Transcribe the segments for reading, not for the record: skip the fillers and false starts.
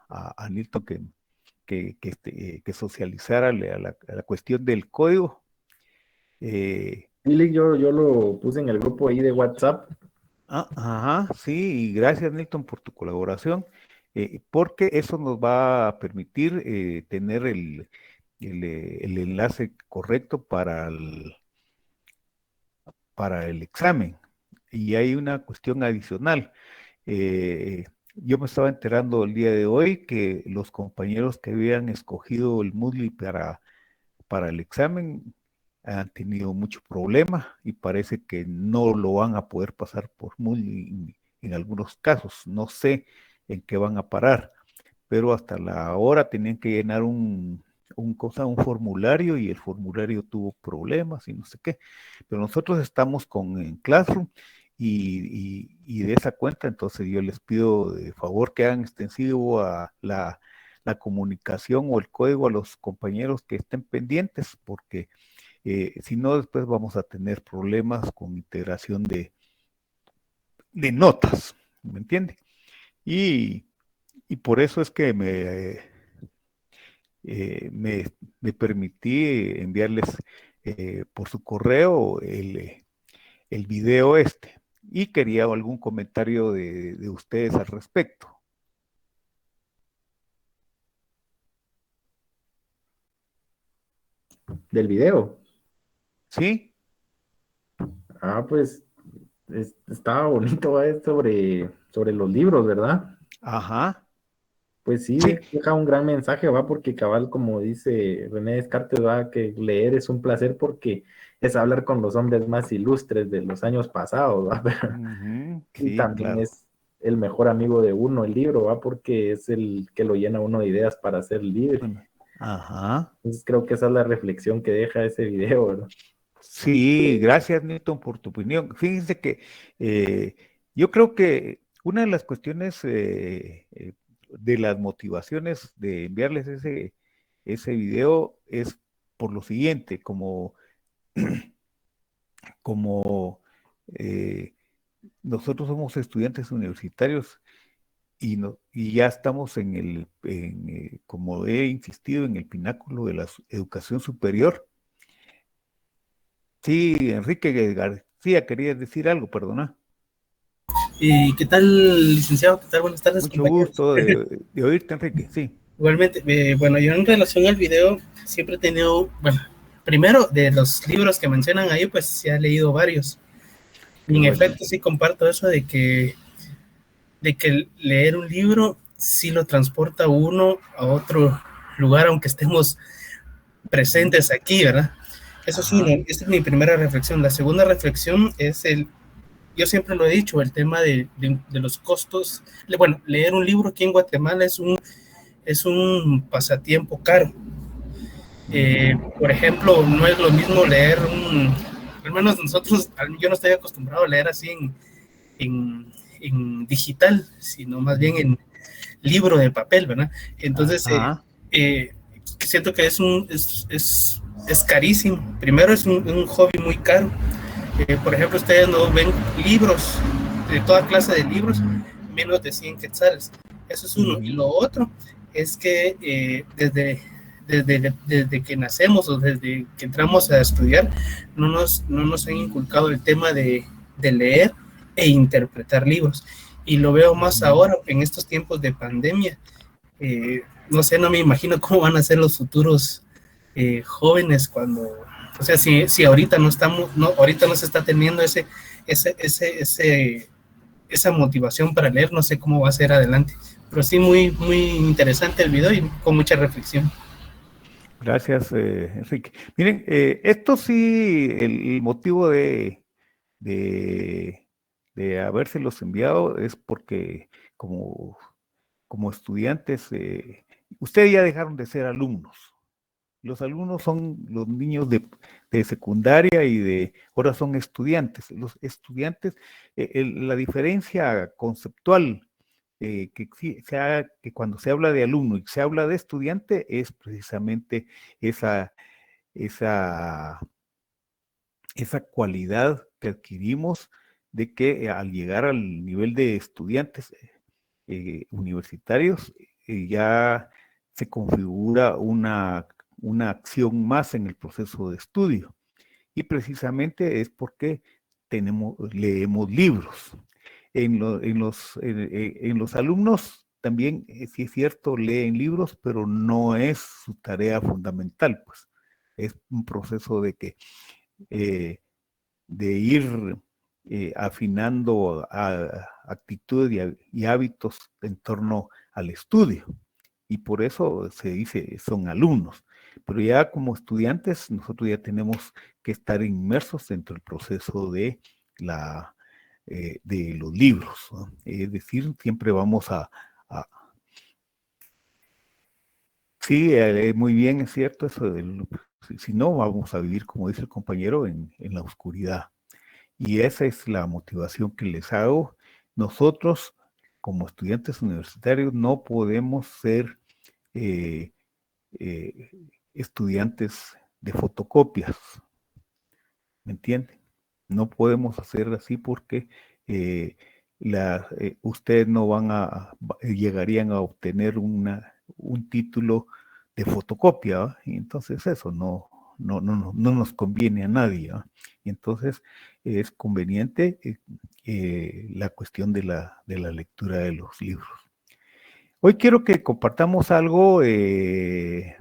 a Nilton que socializara a la cuestión del código. Dile, yo lo puse en el grupo ahí de WhatsApp. Ajá, sí, y gracias Nilton por tu colaboración, porque eso nos va a permitir tener el enlace correcto para el examen. Y hay una cuestión adicional. Yo me estaba enterando el día de hoy que los compañeros que habían escogido el Moodle para el examen han tenido mucho problema y parece que no lo van a poder pasar por Moodle en algunos casos. No sé en qué van a parar, pero hasta la hora tenían que llenar un formulario y el formulario tuvo problemas y no sé qué. Pero nosotros estamos en Classroom y de esa cuenta, entonces yo les pido de favor que hagan extensivo a la comunicación o el código a los compañeros que estén pendientes, porque si no, después vamos a tener problemas con integración de notas, ¿me entiende? Y, y por eso es que me permití enviarles por su correo el video este. Y quería algún comentario de ustedes al respecto. Del video. ¿Sí? Ah, pues estaba bonito, sobre los libros, ¿verdad? Ajá. Pues sí, Sí. deja un gran mensaje, va, porque cabal, como dice René Descartes, va, que leer es un placer porque es hablar con los hombres más ilustres de los años pasados, va. Ujú, Y sí, también claro. es el mejor amigo de uno, el libro, va, porque es el que lo llena uno de ideas para ser libre. Bueno, ajá. Entonces creo que esa es la reflexión que deja ese video, ¿verdad? Sí, gracias, Newton, por tu opinión. Fíjense que eh, yo creo que una de las cuestiones de las motivaciones de enviarles ese video es por lo siguiente, como eh, nosotros somos estudiantes universitarios y ya estamos como he insistido, en el pináculo de la educación superior. Sí, Enrique García, querías decir algo, perdona. ¿Qué tal, licenciado? ¿Qué tal? Buenas tardes, Mucho compañeros. gusto de oírte, Enrique, sí. Igualmente, bueno, yo en relación al video siempre he tenido, bueno, primero de los libros que mencionan ahí, pues sí he leído varios. Y Qué en bueno. efecto sí comparto eso de que leer un libro sí lo transporta a uno a otro lugar, aunque estemos Ujú. presentes aquí, ¿verdad? Eso es uno, Ajá. esa es mi primera reflexión. La segunda reflexión es yo siempre lo he dicho, el tema de los costos. Bueno, leer un libro aquí en Guatemala es un pasatiempo caro. Ujú. Por ejemplo, no es lo mismo leer al menos nosotros, yo no estoy acostumbrado a leer así en, en digital, sino más bien Ujú. en libro de papel, ¿verdad? Entonces, Ajá. eh, siento que es carísimo. Primero es un hobby muy caro. Por ejemplo, ustedes no ven libros, de toda clase de libros, menos de 100 quetzales. Eso es uno. Y Ujú. lo otro es que desde que nacemos o desde que entramos a estudiar, no nos han inculcado el tema de leer e interpretar libros. Y lo veo más Ujú. ahora, en estos tiempos de pandemia. No sé, no me imagino cómo van a ser los futuros jóvenes cuando, o sea, si ahorita no estamos, no, ahorita no se está teniendo ese, ese, ese, esa motivación para leer, no sé cómo va a ser adelante. Pero sí, muy interesante el video y con mucha reflexión. Gracias, Enrique. Miren, esto sí, el motivo de, de habérselos enviado es porque como, como estudiantes, ustedes ya dejaron de ser alumnos. Los alumnos son los niños de secundaria ahora son estudiantes. Los estudiantes, la diferencia conceptual que cuando se habla de alumno y se habla de estudiante es precisamente esa, esa, esa cualidad que adquirimos de que al llegar al nivel de estudiantes universitarios, ya se configura una acción más en el proceso de estudio. Y precisamente es porque leemos libros. En los alumnos también, sí es cierto, leen libros, pero no es su tarea fundamental, pues. Es un proceso de ir afinando actitudes y hábitos en torno al estudio. Y por eso se dice son alumnos. Pero ya como estudiantes, nosotros ya tenemos que estar inmersos dentro del proceso de los libros, ¿no? Es decir, siempre vamos sí, muy bien, es cierto, eso si no, vamos a vivir, como dice el compañero, en la oscuridad. Y esa es la motivación que les hago. Nosotros, como estudiantes universitarios, no podemos ser eh, eh, estudiantes de fotocopias, ¿me entienden? No podemos hacer así porque ustedes no llegarían a obtener un título de fotocopia, ¿va? Y entonces eso no nos conviene a nadie, ¿va? Y entonces es conveniente la cuestión de la lectura de los libros. Hoy quiero que compartamos algo del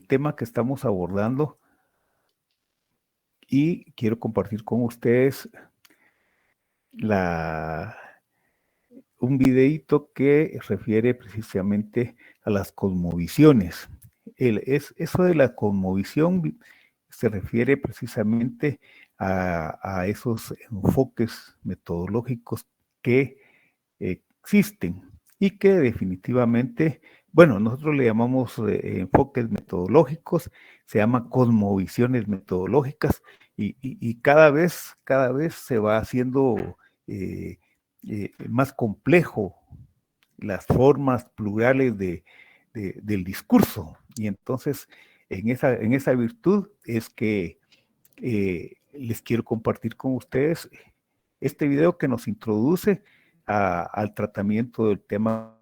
tema que estamos abordando, y quiero compartir con ustedes un videíto que refiere precisamente a las cosmovisiones. Eso de la cosmovisión se refiere precisamente a esos enfoques metodológicos que existen y que definitivamente, bueno, nosotros le llamamos enfoques metodológicos, se llama cosmovisiones metodológicas, y cada vez se va haciendo más complejo las formas plurales del discurso. Y entonces, en esa virtud es que les quiero compartir con ustedes este video que nos introduce al tratamiento del tema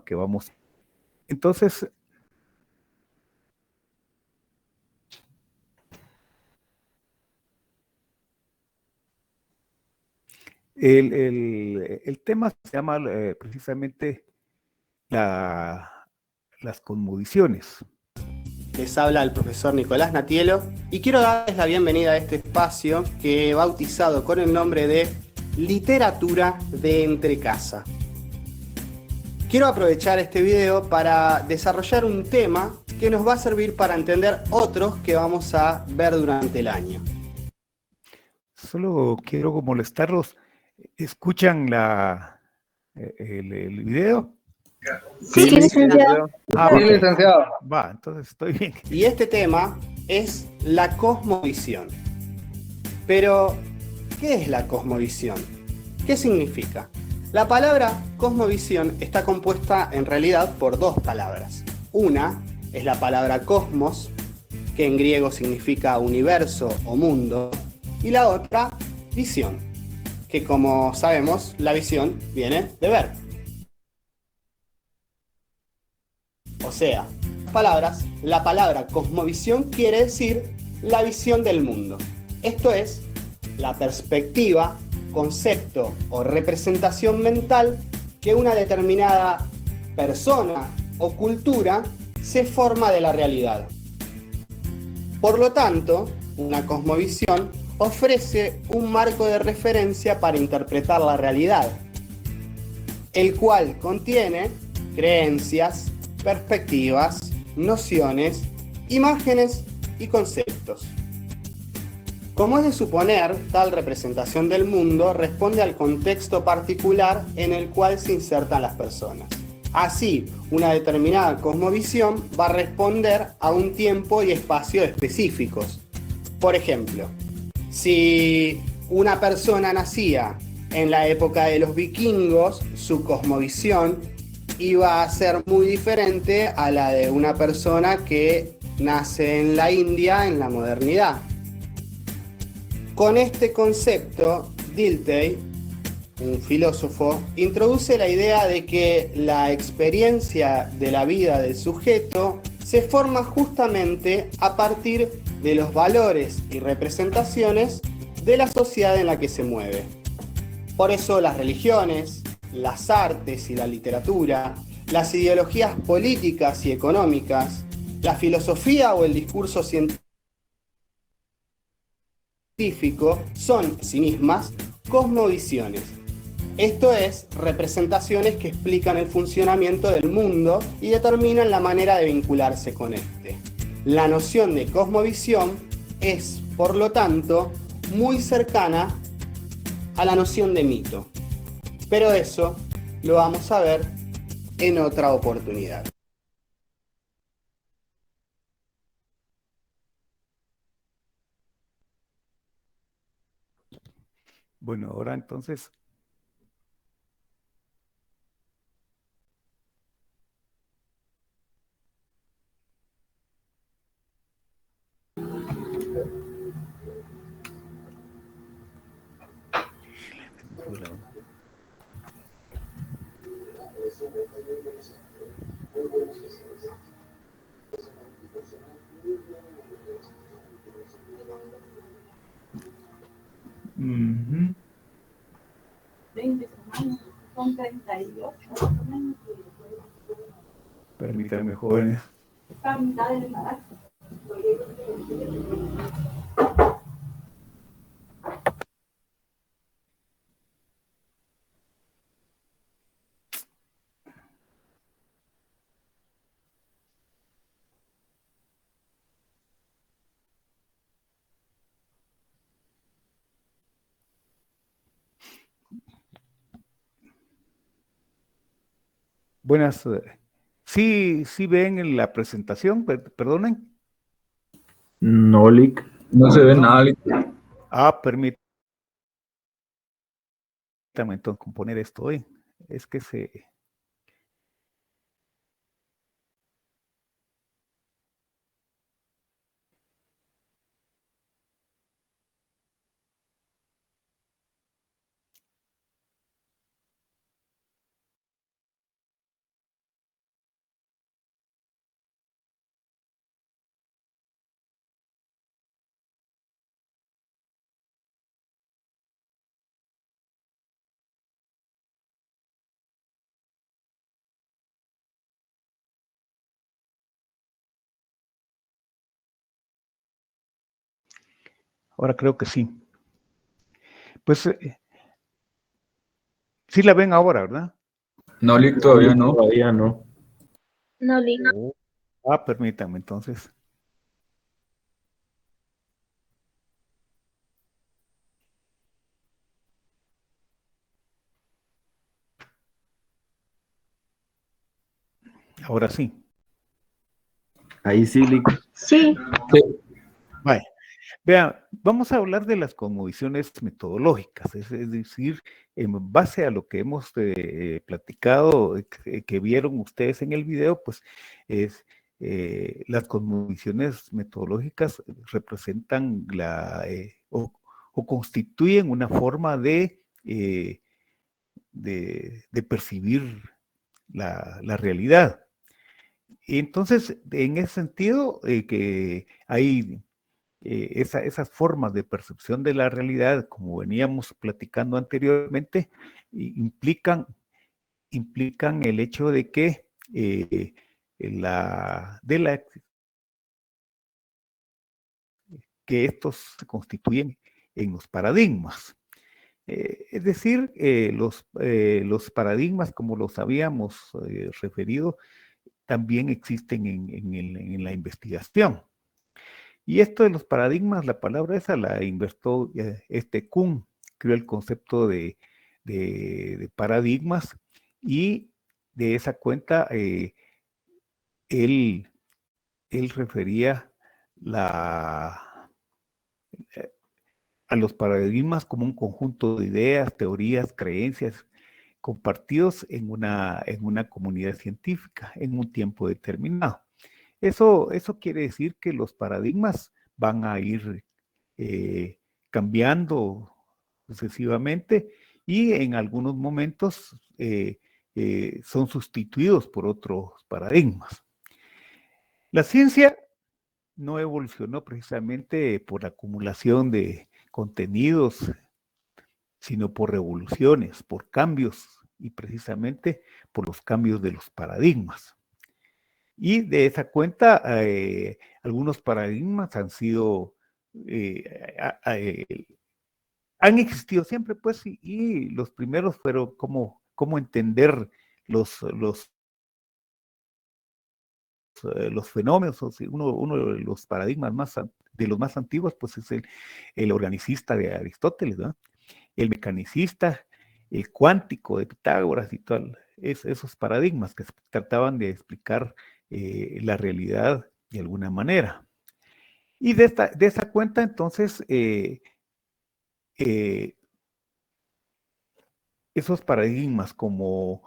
que vamos. Entonces, el tema se llama precisamente las cosmovisiones. Les habla el profesor Nicolás Natielo y quiero darles la bienvenida a este espacio que he bautizado con el nombre de Literatura de Entrecasa. Quiero aprovechar este video para desarrollar un tema que nos va a servir para entender otros que vamos a ver durante el año. Solo quiero molestarlos. ¿Escuchan el video? Sí, licenciado. Sí, licenciado. Va, entonces estoy bien. Y este tema es la cosmovisión. Pero, ¿qué es la cosmovisión? ¿Qué significa? La palabra cosmovisión está compuesta en realidad por dos palabras. Una es la palabra cosmos, que en griego significa universo o mundo, y la otra, visión, que como sabemos, la visión viene de ver. O sea, la palabra cosmovisión quiere decir la visión del mundo. Esto es, la perspectiva, concepto o representación mental que una determinada persona o cultura se forma de la realidad. Por lo tanto, una cosmovisión ofrece un marco de referencia para interpretar la realidad, el cual contiene creencias, perspectivas, nociones, imágenes y conceptos. Como es de suponer, tal representación del mundo responde al contexto particular en el cual se insertan las personas. Así, una determinada cosmovisión va a responder a un tiempo y espacio específicos. Por ejemplo, si una persona nacía en la época de los vikingos, su cosmovisión iba a ser muy diferente a la de una persona que nace en la India en la modernidad. Con este concepto, Dilthey, un filósofo, introduce la idea de que la experiencia de la vida del sujeto se forma justamente a partir de los valores y representaciones de la sociedad en la que se mueve. Por eso las religiones, las artes y la literatura, las ideologías políticas y económicas, la filosofía o el discurso científico son en sí mismas cosmovisiones. Esto es, representaciones que explican el funcionamiento del mundo y determinan la manera de vincularse con este. La noción de cosmovisión es, por lo tanto, muy cercana a la noción de mito. Pero eso lo vamos a ver en otra oportunidad. Bueno, ahora entonces, ujú, 20 semanas, son 38 más o menos. permítanme, jóvenes. Está a mitad del embarazo. Buenas. Sí ven en la presentación, perdonen. No, Lick. No se ve nada. Permítanme entonces componer esto hoy. Es que ahora creo que sí. Pues sí la ven ahora, ¿verdad? No, Lick, todavía no. Todavía no. No, Lick. Permítanme entonces. Ahora sí. Ahí sí, Lick. Sí. Vaya. Vean, vamos a hablar de las cosmovisiones metodológicas, es decir, en base a lo que hemos platicado, que vieron ustedes en el video, pues es las cosmovisiones metodológicas representan o constituyen una forma de percibir la realidad. Entonces, en ese sentido, que hay esas formas de percepción de la realidad, como veníamos platicando anteriormente, implican el hecho de que que estos se constituyen en los paradigmas. Es decir, los paradigmas, como los habíamos referido, también existen en la investigación. Y esto de los paradigmas, la palabra esa la inventó Kuhn, creó el concepto de paradigmas, y de esa cuenta él refería a los paradigmas como un conjunto de ideas, teorías, creencias compartidos en una comunidad científica en un tiempo determinado. Eso quiere decir que los paradigmas van a ir cambiando sucesivamente y en algunos momentos son sustituidos por otros paradigmas. La ciencia no evolucionó precisamente por acumulación de contenidos, sino por revoluciones, por cambios y precisamente por los cambios de los paradigmas. Y de esa cuenta, algunos paradigmas han sido, han existido siempre, pues, y los primeros fueron cómo entender los fenómenos. Uno de los paradigmas de los más antiguos, pues, es el organicista de Aristóteles, ¿no? El mecanicista, el cuántico de Pitágoras y tal, esos paradigmas que trataban de explicar la realidad de alguna manera. Y de esa cuenta, entonces, esos paradigmas como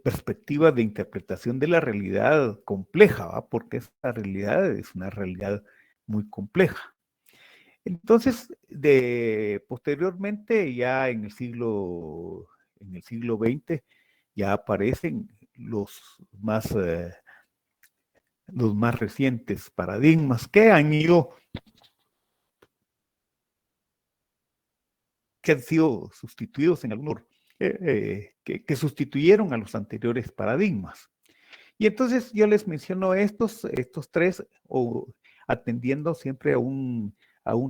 perspectivas de interpretación de la realidad compleja, ¿va? Porque esta realidad es una realidad muy compleja. Entonces, posteriormente, ya en el siglo XX, ya aparecen los más recientes paradigmas que han sido sustituidos en algunos, que sustituyeron a los anteriores paradigmas. Y entonces yo les menciono estos tres, atendiendo siempre a un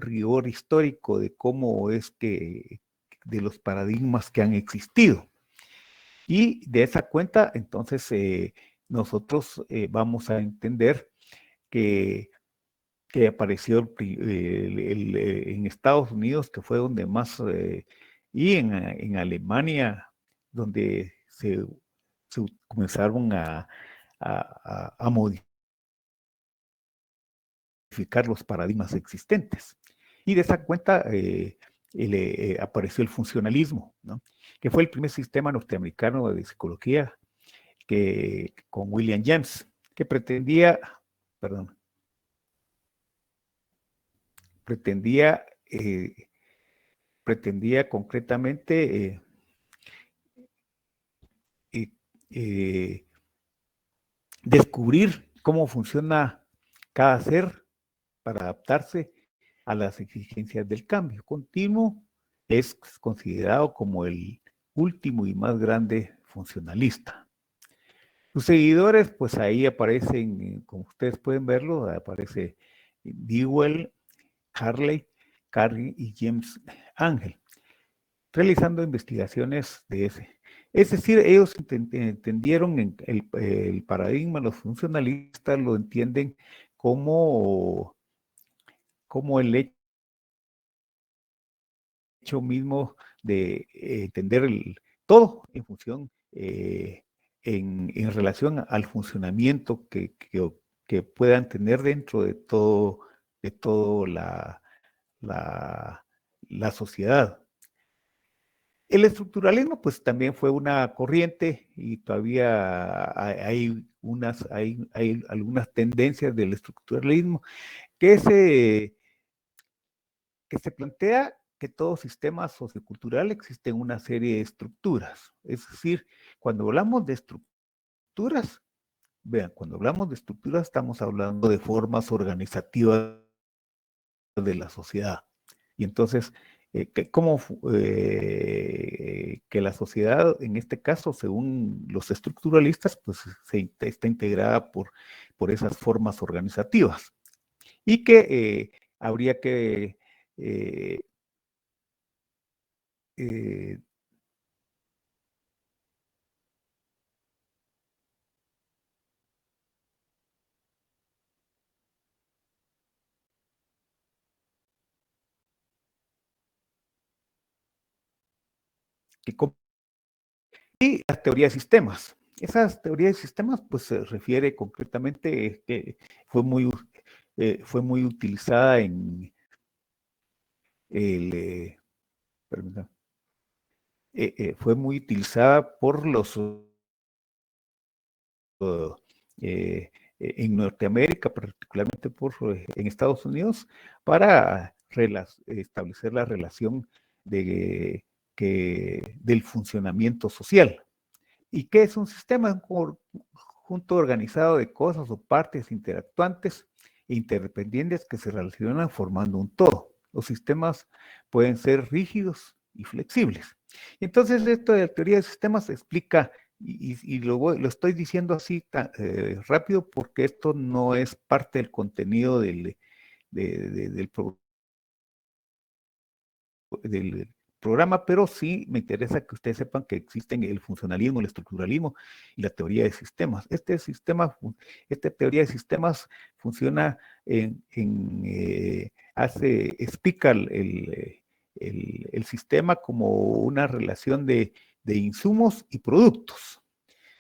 rigor histórico de cómo es que, de los paradigmas que han existido. Y de esa cuenta, entonces, nosotros vamos a entender que apareció en Estados Unidos, que fue donde más, y en Alemania, donde se comenzaron a modificar los paradigmas existentes. Y de esa cuenta apareció el funcionalismo, ¿no? Que fue el primer sistema norteamericano de psicología con William James, que pretendía concretamente descubrir cómo funciona cada ser para adaptarse a las exigencias del cambio continuo. Es considerado como el último y más grande funcionalista. Sus seguidores, pues ahí aparecen, como ustedes pueden verlo, aparece Dewey, Harley, Carey y James Angel, realizando investigaciones de ese. Es decir, ellos entendieron el paradigma, los funcionalistas lo entienden como el hecho mismo de entender todo en función, en relación al funcionamiento que puedan tener dentro de todo la sociedad. El estructuralismo, pues también fue una corriente y todavía hay algunas tendencias del estructuralismo que se plantea que todo sistema sociocultural existe una serie de estructuras. Es decir, cuando hablamos de estructuras, vean, cuando hablamos de estructuras estamos hablando de formas organizativas de la sociedad. Y entonces, que la sociedad, en este caso, según los estructuralistas, pues está integrada por esas formas organizativas. Y que habría que y las teorías de sistemas. Esas teorías de sistemas, pues se refiere concretamente que fue muy utilizada en fue muy utilizada por los en Norteamérica, particularmente en Estados Unidos, para establecer la relación del funcionamiento social. ¿Y qué es un sistema? Un conjunto organizado de cosas o partes interactuantes e interdependientes que se relacionan formando un todo. Los sistemas pueden ser rígidos y flexibles. Entonces, esto de la teoría de sistemas explica, y lo estoy diciendo así rápido porque esto no es parte del contenido del programa, pero sí me interesa que ustedes sepan que existen el funcionalismo, el estructuralismo y la teoría de sistemas. Esta teoría de sistemas funciona explica el sistema como una relación de insumos y productos.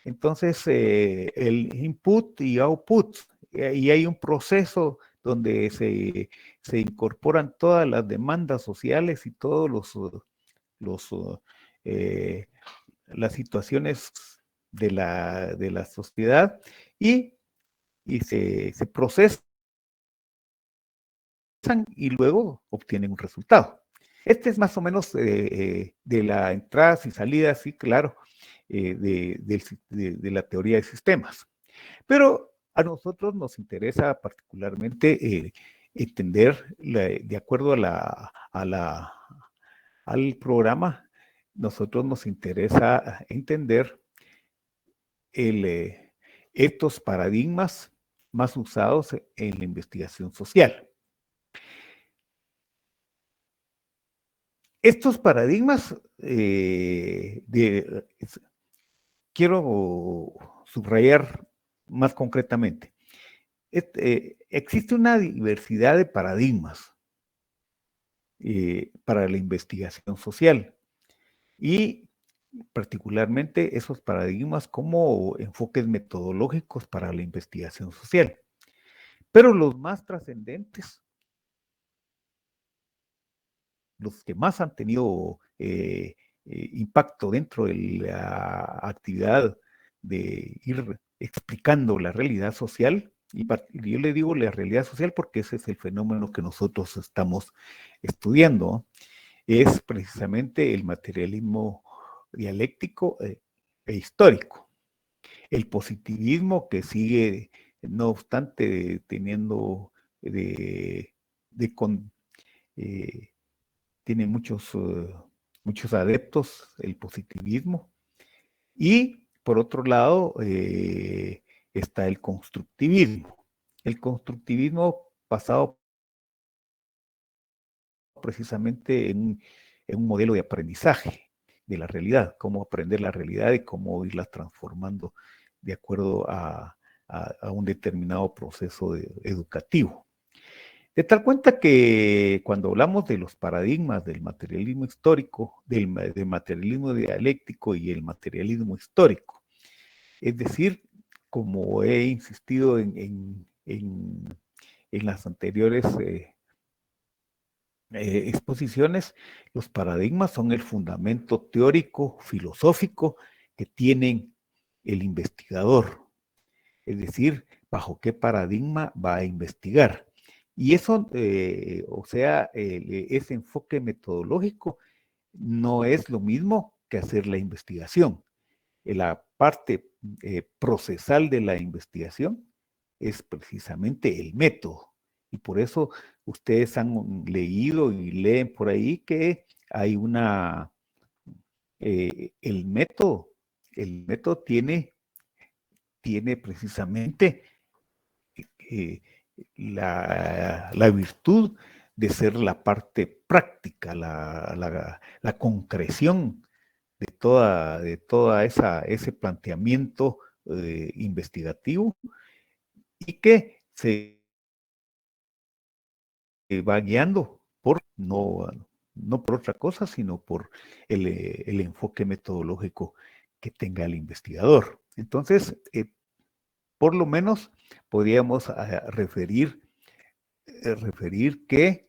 Entonces, el input y output, y hay un proceso donde se incorporan todas las demandas sociales y todos las situaciones de la sociedad y se procesan y luego obtienen un resultado. Este es más o menos de las entradas y salidas, sí, claro, de la teoría de sistemas. Pero a nosotros nos interesa particularmente entender, de acuerdo al programa, nosotros nos interesa entender estos paradigmas más usados en la investigación social. Estos paradigmas, quiero subrayar más concretamente, existe una diversidad de paradigmas para la investigación social y particularmente esos paradigmas como enfoques metodológicos para la investigación social. Pero los más trascendentes, los que más han tenido impacto dentro de la actividad de ir explicando la realidad social, y yo le digo la realidad social porque ese es el fenómeno que nosotros estamos estudiando, es precisamente el materialismo dialéctico e histórico. El positivismo que sigue, no obstante, teniendo tiene muchos adeptos, el positivismo. Y por otro lado está el constructivismo. El constructivismo basado precisamente en un modelo de aprendizaje de la realidad, cómo aprender la realidad y cómo irla transformando de acuerdo a un determinado proceso educativo. De tal cuenta que cuando hablamos de los paradigmas del materialismo histórico, del materialismo dialéctico y el materialismo histórico, es decir, como he insistido en las anteriores exposiciones, los paradigmas son el fundamento teórico, filosófico que tienen el investigador. Es decir, bajo qué paradigma va a investigar. Y eso, ese enfoque metodológico no es lo mismo que hacer la investigación. La parte procesal de la investigación es precisamente el método. Y por eso ustedes han leído y leen por ahí que hay el método tiene precisamente la virtud de ser la parte práctica, la concreción de toda ese planteamiento investigativo y que se va guiando no por otra cosa, sino por el enfoque metodológico que tenga el investigador. Entonces, por lo menos podríamos referir que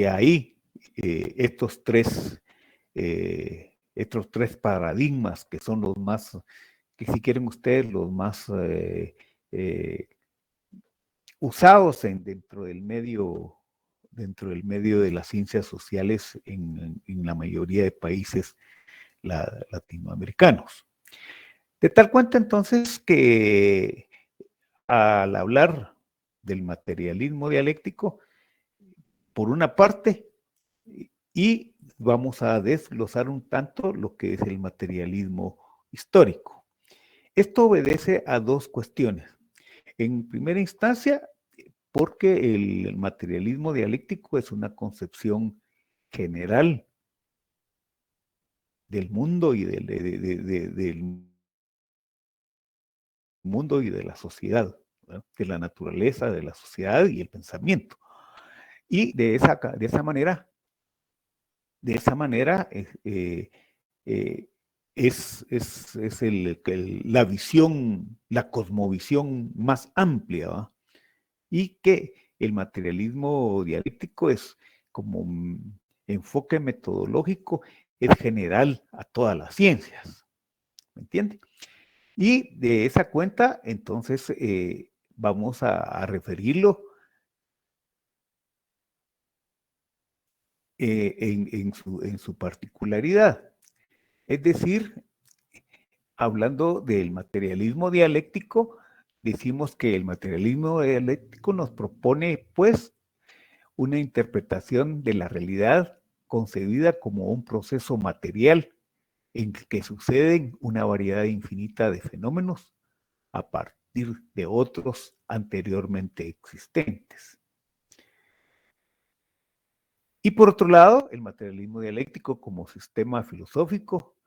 hay estos tres paradigmas que son los más, que si quieren ustedes, los más usados dentro del medio de las ciencias sociales en la mayoría de países latinoamericanos. De tal cuenta entonces que al hablar del materialismo dialéctico, por una parte, y vamos a desglosar un tanto lo que es el materialismo histórico. Esto obedece a dos cuestiones. En primera instancia, porque el materialismo dialéctico es una concepción general del mundo y del mundo y de la sociedad, ¿verdad? De la naturaleza, de la sociedad y el pensamiento. Y de esa manera es la visión, la cosmovisión más amplia, ¿verdad? Y que el materialismo dialéctico es como un enfoque metodológico, es general a todas las ciencias, ¿me entiende? Y de esa cuenta, entonces, vamos a referirlo en su particularidad. Es decir, hablando del materialismo dialéctico, decimos que el materialismo dialéctico nos propone, pues, una interpretación de la realidad concebida como un proceso material en que suceden una variedad infinita de fenómenos a partir de otros anteriormente existentes. Y por otro lado, el materialismo dialéctico como sistema filosófico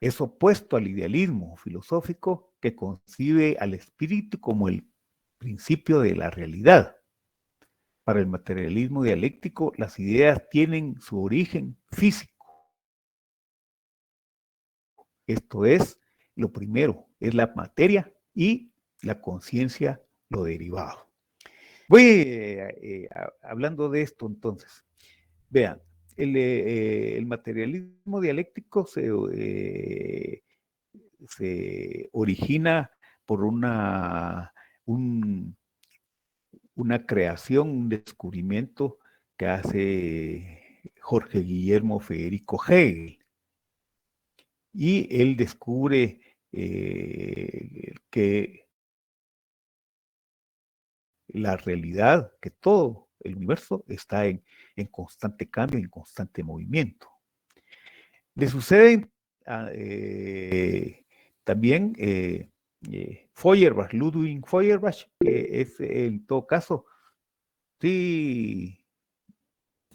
es opuesto al idealismo filosófico que concibe al espíritu como el principio de la realidad. Para el materialismo dialéctico, las ideas tienen su origen físico. Esto es, lo primero es la materia y la conciencia lo derivado. Voy hablando de esto entonces. Vean, el materialismo dialéctico se origina por una creación, un descubrimiento que hace Jorge Guillermo Federico Hegel. Y él descubre que la realidad, que todo el universo está en constante cambio, en constante movimiento. Le sucede también Feuerbach, Ludwig Feuerbach, que es en todo caso, sí,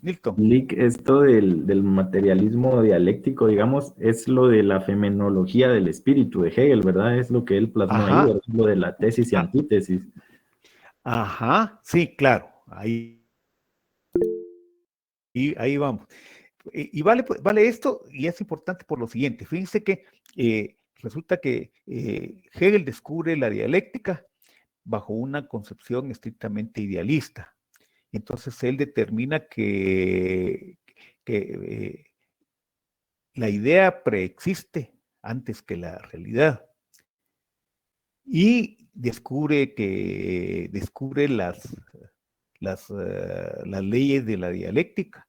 Nilton. Lick, esto del materialismo dialéctico, digamos, es lo de la fenomenología del espíritu de Hegel, ¿verdad? Es lo que él plasmó ahí, ¿verdad? Lo de la tesis y antítesis. Ajá, sí, claro, ahí vamos. Y vale esto, y es importante por lo siguiente. Fíjense que resulta que Hegel descubre la dialéctica bajo una concepción estrictamente idealista. Entonces él determina que la idea preexiste antes que la realidad. Y descubre las leyes de la dialéctica,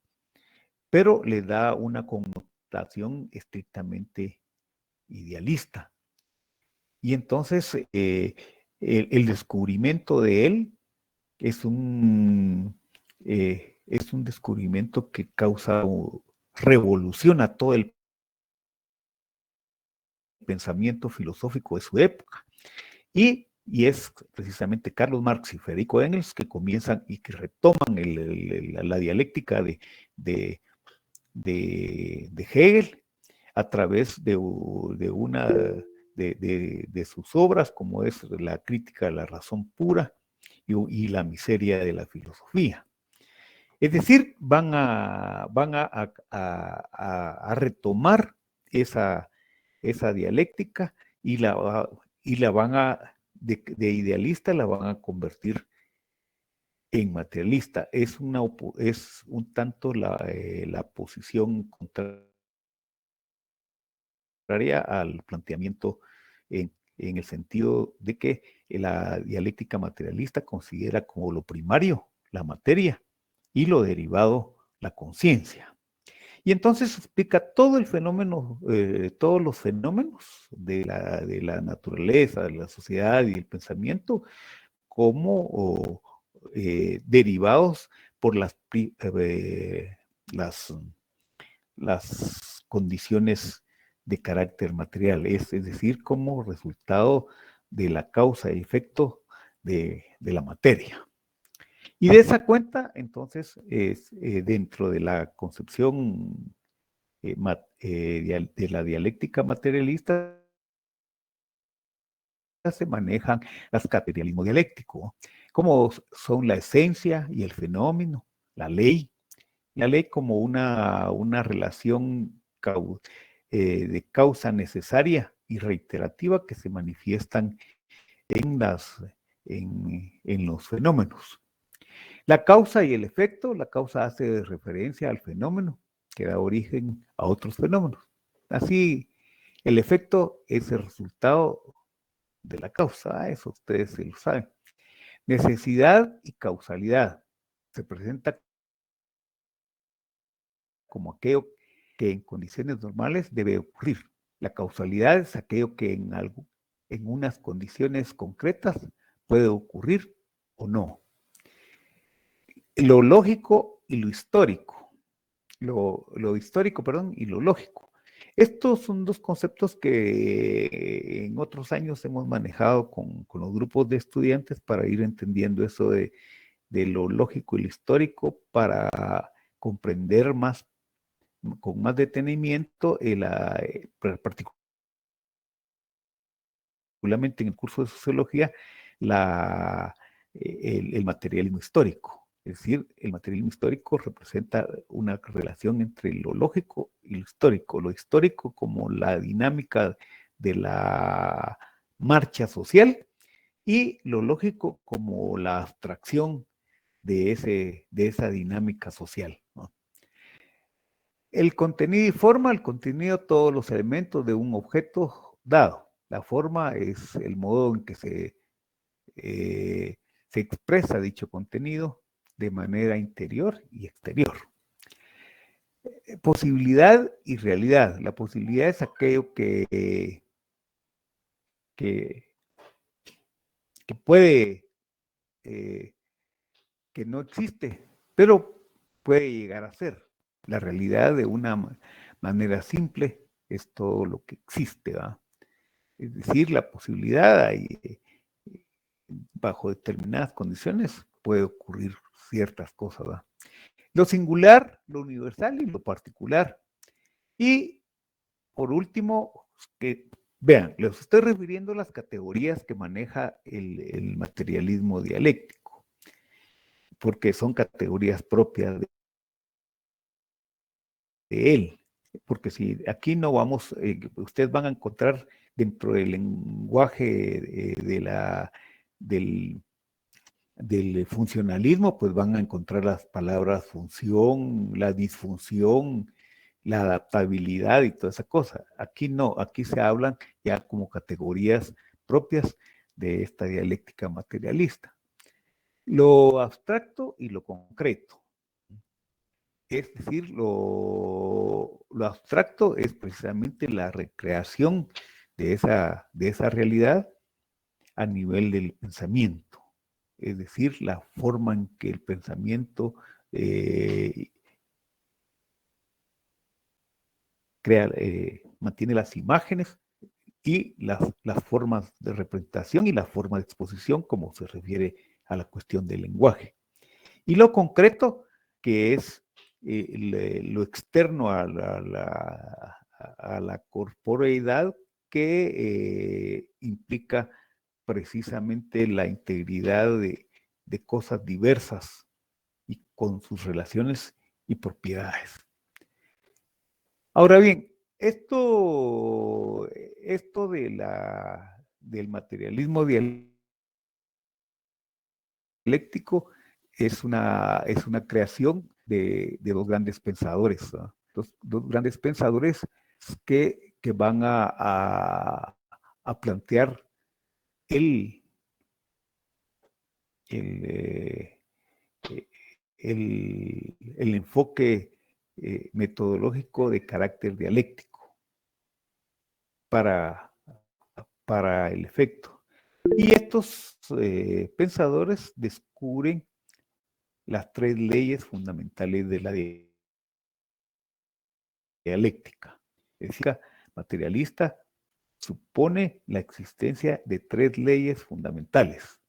pero le da una connotación estrictamente idealista. Y entonces el descubrimiento de él es un descubrimiento que revoluciona todo el pensamiento filosófico de su época. Y es precisamente Carlos Marx y Federico Engels que comienzan y que retoman la dialéctica de Hegel a través de una de sus obras, como es la crítica de la razón pura y la miseria de la filosofía. Es decir, van a retomar esa dialéctica y la van a, de idealista, la van a convertir en materialista. Es un tanto la posición contraria al planteamiento en el sentido de que la dialéctica materialista considera como lo primario la materia y lo derivado la conciencia. Y entonces explica todo el fenómeno, todos los fenómenos de la naturaleza, de la sociedad y el pensamiento como derivados por las condiciones de carácter material, es decir, como resultado de la causa y efecto de la materia. Y de esa cuenta, entonces, dentro de la concepción de la dialéctica materialista, se manejan las materialismo dialéctico, como son la esencia y el fenómeno, la ley como una relación de causa necesaria y reiterativa que se manifiestan en los fenómenos. La causa y el efecto, la causa hace referencia al fenómeno que da origen a otros fenómenos. Así, el efecto es el resultado de la causa, eso ustedes se lo saben. Necesidad y causalidad se presenta como aquello que en condiciones normales debe ocurrir. La causalidad es aquello que en unas condiciones concretas puede ocurrir o no. Lo lógico y lo histórico. Lo histórico, perdón, y lo lógico. Estos son dos conceptos que en otros años hemos manejado con los grupos de estudiantes para ir entendiendo eso de lo lógico y lo histórico para comprender con más detenimiento, particularmente en el curso de sociología, el materialismo histórico. Es decir, el materialismo histórico representa una relación entre lo lógico y lo histórico. Lo histórico como la dinámica de la marcha social y lo lógico como la abstracción de esa dinámica social, ¿no? El contenido y forma, el contenido, todos los elementos de un objeto dado. La forma es el modo en que se expresa dicho contenido de manera interior y exterior. Posibilidad y realidad. La posibilidad es aquello que puede, que no existe, pero puede llegar a ser. La realidad de una manera simple es todo lo que existe, ¿verdad? Es decir, la posibilidad bajo determinadas condiciones puede ocurrir ciertas cosas, ¿verdad? Lo singular, lo universal y lo particular. Y por último, vean, les estoy refiriendo a las categorías que maneja el materialismo dialéctico, porque son categorías propias de él. Porque si aquí no vamos, ustedes van a encontrar dentro del lenguaje del funcionalismo, pues van a encontrar las palabras función, la disfunción, la adaptabilidad y toda esa cosa. Aquí no, aquí se hablan ya como categorías propias de esta dialéctica materialista. Lo abstracto y lo concreto. Es decir, lo abstracto es precisamente la recreación de esa realidad a nivel del pensamiento. Es decir, la forma en que el pensamiento mantiene las imágenes y las formas de representación y la forma de exposición, como se refiere a la cuestión del lenguaje. Y lo concreto, que es lo externo a la corporeidad, que implica precisamente la integridad de cosas diversas y con sus relaciones y propiedades. Ahora bien, esto del materialismo dialéctico es una creación de dos grandes pensadores, ¿no? Dos grandes pensadores que van a plantear el, el enfoque metodológico de carácter dialéctico para el efecto. Y estos pensadores descubren las 3 leyes fundamentales de la dialéctica. Es decir, materialista supone la existencia de 3 leyes fundamentales.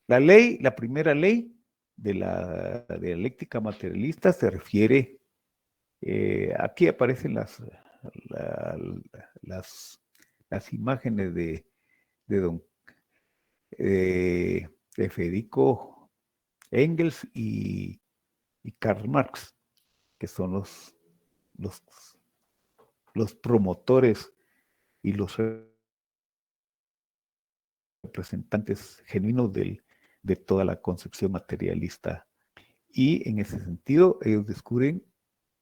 La primera ley de la dialéctica materialista se refiere, aquí aparecen las imágenes de Federico Engels y Karl Marx, que son los promotores y los representantes genuinos de toda la concepción materialista. Y en ese sentido, ellos descubren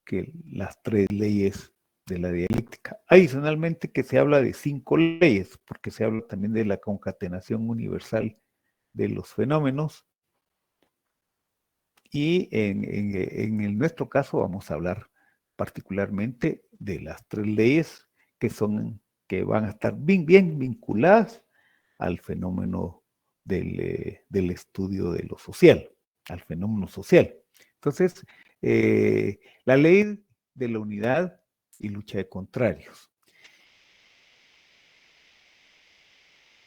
que las 3 leyes de la dialéctica. Adicionalmente que se habla de 5 leyes, porque se habla también de la concatenación universal de los fenómenos. Y en nuestro caso vamos a hablar particularmente de las 3 leyes que van a estar bien vinculadas al fenómeno del estudio de lo social, al fenómeno social. Entonces, la ley de la unidad y lucha de contrarios.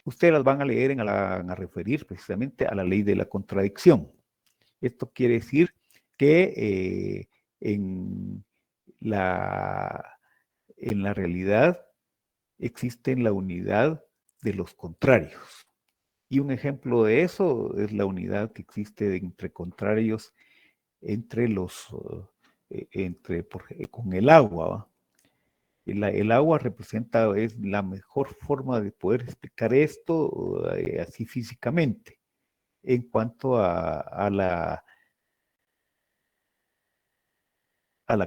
Ustedes las van a leer, van a referir precisamente a la ley de la contradicción. Esto quiere decir que en la realidad existe la unidad de los contrarios. Y un ejemplo de eso es la unidad que existe entre contrarios con el agua, ¿va? El agua es la mejor forma de poder explicar esto así físicamente, en cuanto a la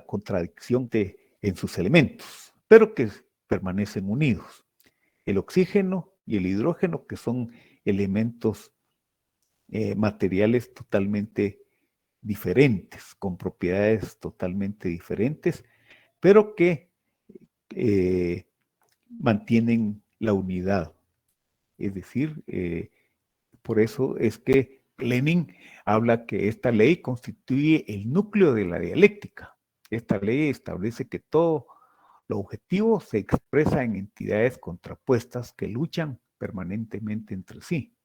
contradicción en sus elementos, pero que permanecen unidos. El oxígeno y el hidrógeno, que son elementos materiales totalmente diferentes, con propiedades totalmente diferentes, pero que mantienen la unidad. Es decir, por eso es que Lenin habla que esta ley constituye el núcleo de la dialéctica. Esta ley establece que todo lo objetivo se expresa en entidades contrapuestas que luchan permanentemente entre sí,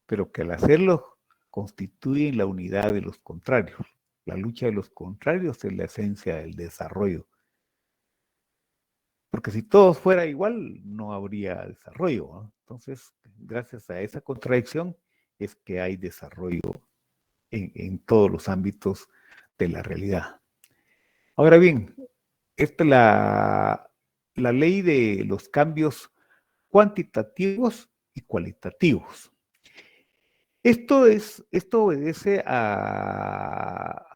pero que al hacerlo constituyen la unidad de los contrarios. La lucha de los contrarios es la esencia del desarrollo. Porque si todo fuera igual, no habría desarrollo, ¿no? Entonces, gracias a esa contradicción es que hay desarrollo en todos los ámbitos de la realidad. Ahora bien, esta es la ley de los cambios cuantitativos y cualitativos. Esto obedece a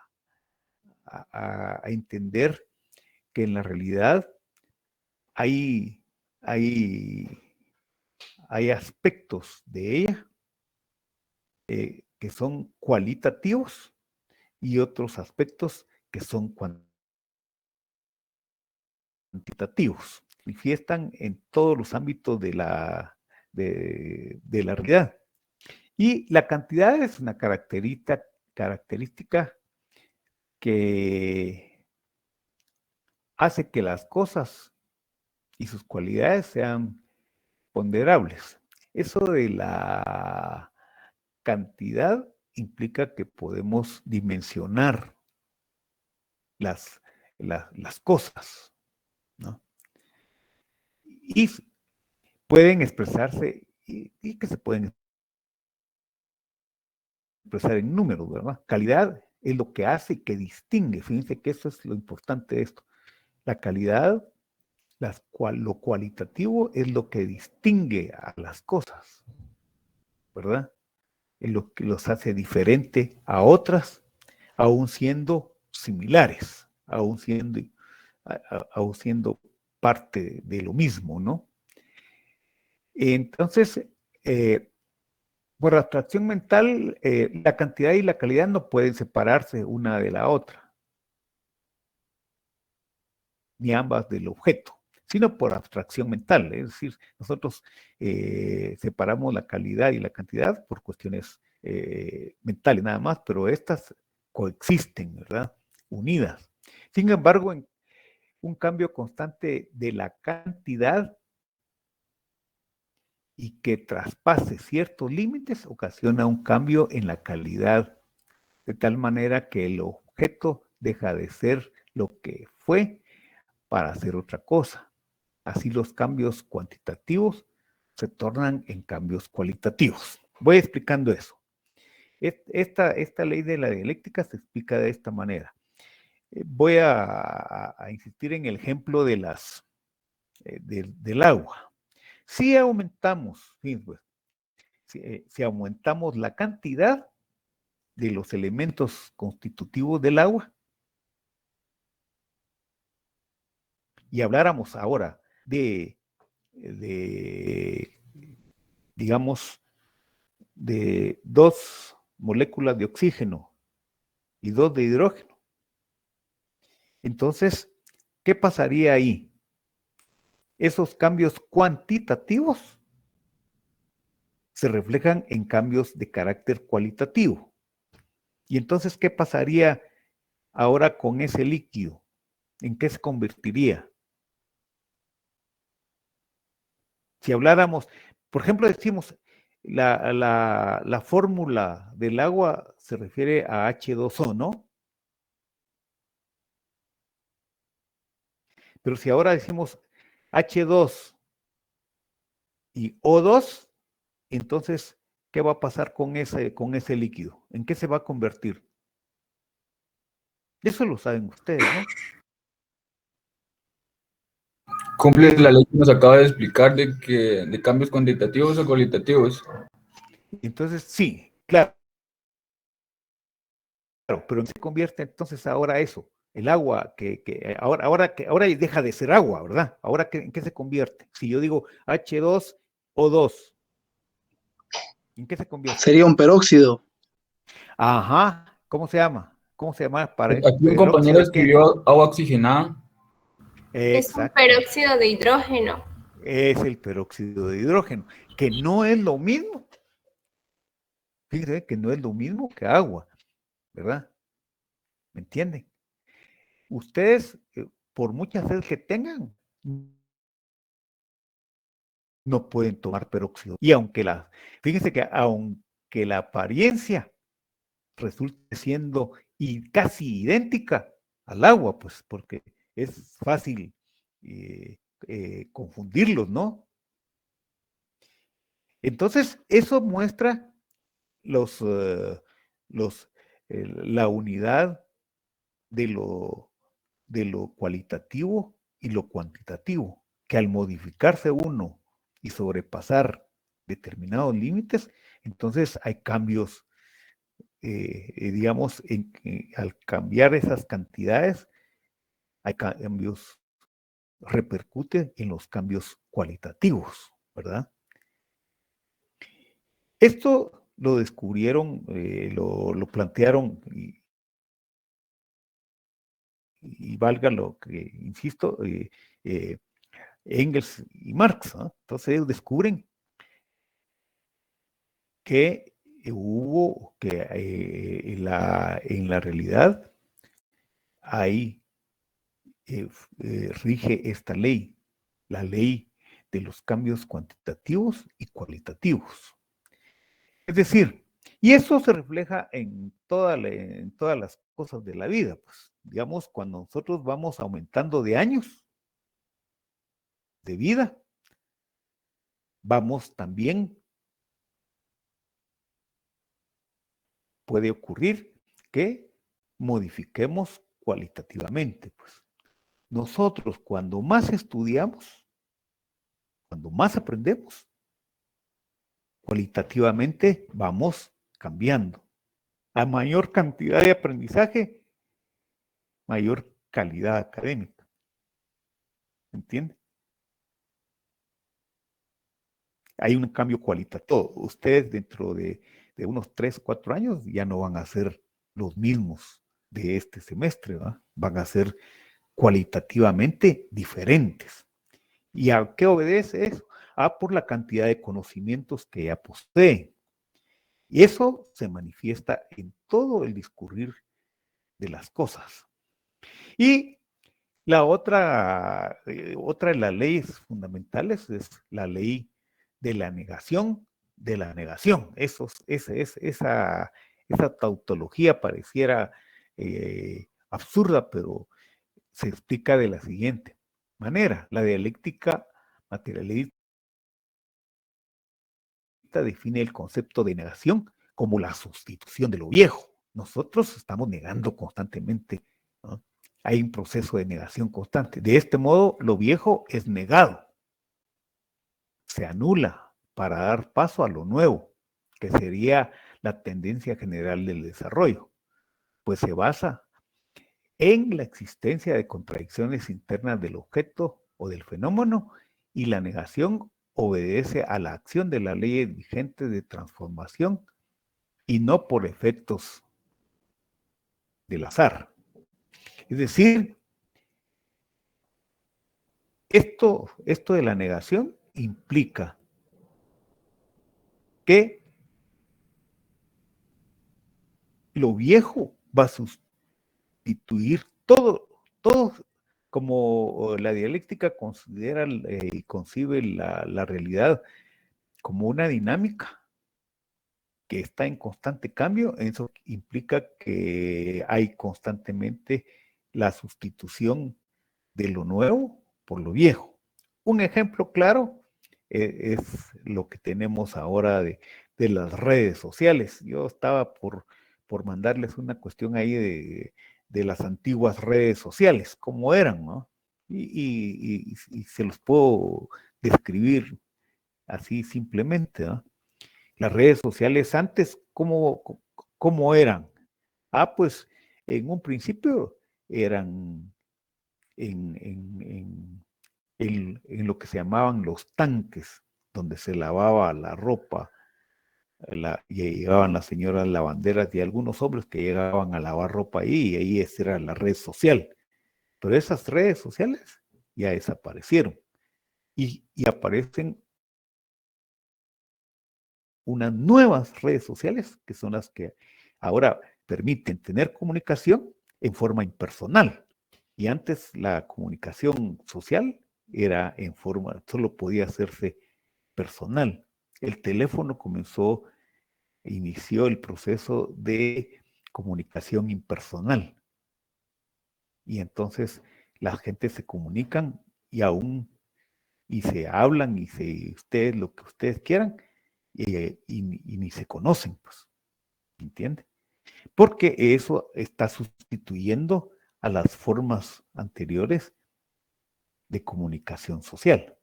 entender que en la realidad hay aspectos de ella que son cualitativos y otros aspectos que son cuantitativos. Manifiestan en todos los ámbitos de la realidad. Y la cantidad es una característica que hace que las cosas y sus cualidades sean ponderables. Eso de la cantidad implica que podemos dimensionar las cosas, ¿no? Y pueden expresarse, y que se pueden expresar en números, ¿verdad? Calidad es lo que hace y que distingue. Fíjense que eso es lo importante de esto. La calidad, lo cualitativo es lo que distingue a las cosas, ¿verdad? Es lo que los hace diferente a otras, aún siendo similares, aún siendo parte de lo mismo, ¿no? Entonces, Por abstracción mental, la cantidad y la calidad no pueden separarse una de la otra, ni ambas del objeto, sino por abstracción mental. Es decir, nosotros separamos la calidad y la cantidad por cuestiones mentales nada más, pero estas coexisten, ¿verdad? Unidas. Sin embargo, un cambio constante de la cantidad y que traspase ciertos límites ocasiona un cambio en la calidad, de tal manera que el objeto deja de ser lo que fue para hacer otra cosa. Así los cambios cuantitativos se tornan en cambios cualitativos. Voy explicando eso. Esta ley de la dialéctica se explica de esta manera. Voy a insistir en el ejemplo de del agua. Si aumentamos, pues, si aumentamos la cantidad de los elementos constitutivos del agua, y habláramos ahora digamos, de 2 moléculas de oxígeno y 2 de hidrógeno, entonces, ¿qué pasaría ahí? Esos cambios cuantitativos se reflejan en cambios de carácter cualitativo. Y entonces, ¿qué pasaría ahora con ese líquido? ¿En qué se convertiría? Si habláramos, por ejemplo, decimos, la fórmula del agua se refiere a H2O, ¿no? Pero si ahora decimos H2 y O2, entonces, ¿qué va a pasar con ese líquido? ¿En qué se va a convertir? Eso lo saben ustedes, ¿no? Cumple la ley que nos acaba de explicar de cambios cuantitativos o cualitativos. Entonces, sí, claro, pero ¿en qué se convierte entonces ahora eso? El agua ahora deja de ser agua, ¿verdad? Ahora, ¿en qué se convierte? Si yo digo H2O2, ¿en qué se convierte? Sería un peróxido. Ajá, ¿cómo se llama? ¿Cómo se llama para Aquí un peróxido compañero de qué? escribió agua oxigenada. Es un Exacto, peróxido de hidrógeno. es el peróxido de hidrógeno, que no es lo mismo. Fíjense que no es lo mismo que agua, ¿verdad? ¿Me entienden? Ustedes, por mucha sed que tengan, no pueden tomar peróxido. Y fíjense que aunque la apariencia resulte siendo casi idéntica al agua, pues porque es fácil confundirlos, ¿no? Entonces, eso muestra los, la unidad de lo cualitativo y lo cuantitativo, que al modificarse uno y sobrepasar determinados límites, entonces hay cambios, digamos, al cambiar esas cantidades, hay cambios, repercute en los cambios cualitativos, ¿verdad? Esto lo descubrieron, lo plantearon y valga lo que, insisto, Engels y Marx, ¿no? Entonces ellos descubren que en la realidad ahí rige esta ley, la ley de los cambios cuantitativos y cualitativos. Es decir, y eso se refleja en todas las cosas de la vida, pues, digamos, cuando nosotros vamos aumentando de años de vida, vamos también, puede ocurrir que modifiquemos cualitativamente, pues. Nosotros cuando más estudiamos, cuando más aprendemos, cualitativamente vamos cambiando. A mayor cantidad de aprendizaje, mayor calidad académica. ¿Entiende? hay un cambio cualitativo. Ustedes dentro de unos 3, 4 años ya no van a ser los mismos de este semestre, ¿va? Van a ser cualitativamente diferentes. ¿Y a qué obedece eso? Por la cantidad de conocimientos que ya poseen. Y eso se manifiesta en todo el discurrir de las cosas. Y la otra de las leyes fundamentales es la ley de la negación de la negación. Esa tautología pareciera absurda, pero se explica de la siguiente manera. La dialéctica materialista define el concepto de negación como la sustitución de lo viejo. Nosotros estamos negando constantemente, ¿no? Hay un proceso de negación constante. De este modo, lo viejo es negado, se anula para dar paso a lo nuevo, que sería la tendencia general del desarrollo, pues se basa en la existencia de contradicciones internas del objeto o del fenómeno, y la negación obedece a la acción de la ley vigente de transformación y no por efectos del azar. Es decir, esto de la negación implica que lo viejo va a sustituir todo como la dialéctica considera y concibe la realidad como una dinámica que está en constante cambio. Eso implica que hay constantemente la sustitución de lo nuevo por lo viejo. Un ejemplo claro es lo que tenemos ahora de las redes sociales. Yo estaba por mandarles una cuestión ahí de las antiguas redes sociales, cómo eran, ¿no? Y se los puedo describir así simplemente, ¿no? Las redes sociales antes, ¿cómo eran? Pues en un principio eran en lo que se llamaban los tanques, donde se lavaba la ropa, y llegaban las señoras lavanderas y algunos hombres que llegaban a lavar ropa ahí, y ahí esa era la red social. Pero esas redes sociales ya desaparecieron y aparecen unas nuevas redes sociales que son las que ahora permiten tener comunicación en forma impersonal. Y antes la comunicación social era en forma, solo podía hacerse personal. El teléfono inició el proceso de comunicación impersonal. Y entonces la gente se comunican y se hablan ustedes lo que ustedes quieran, y ni se conocen, pues, ¿entiende? Porque eso está sustituyendo a las formas anteriores de comunicación social.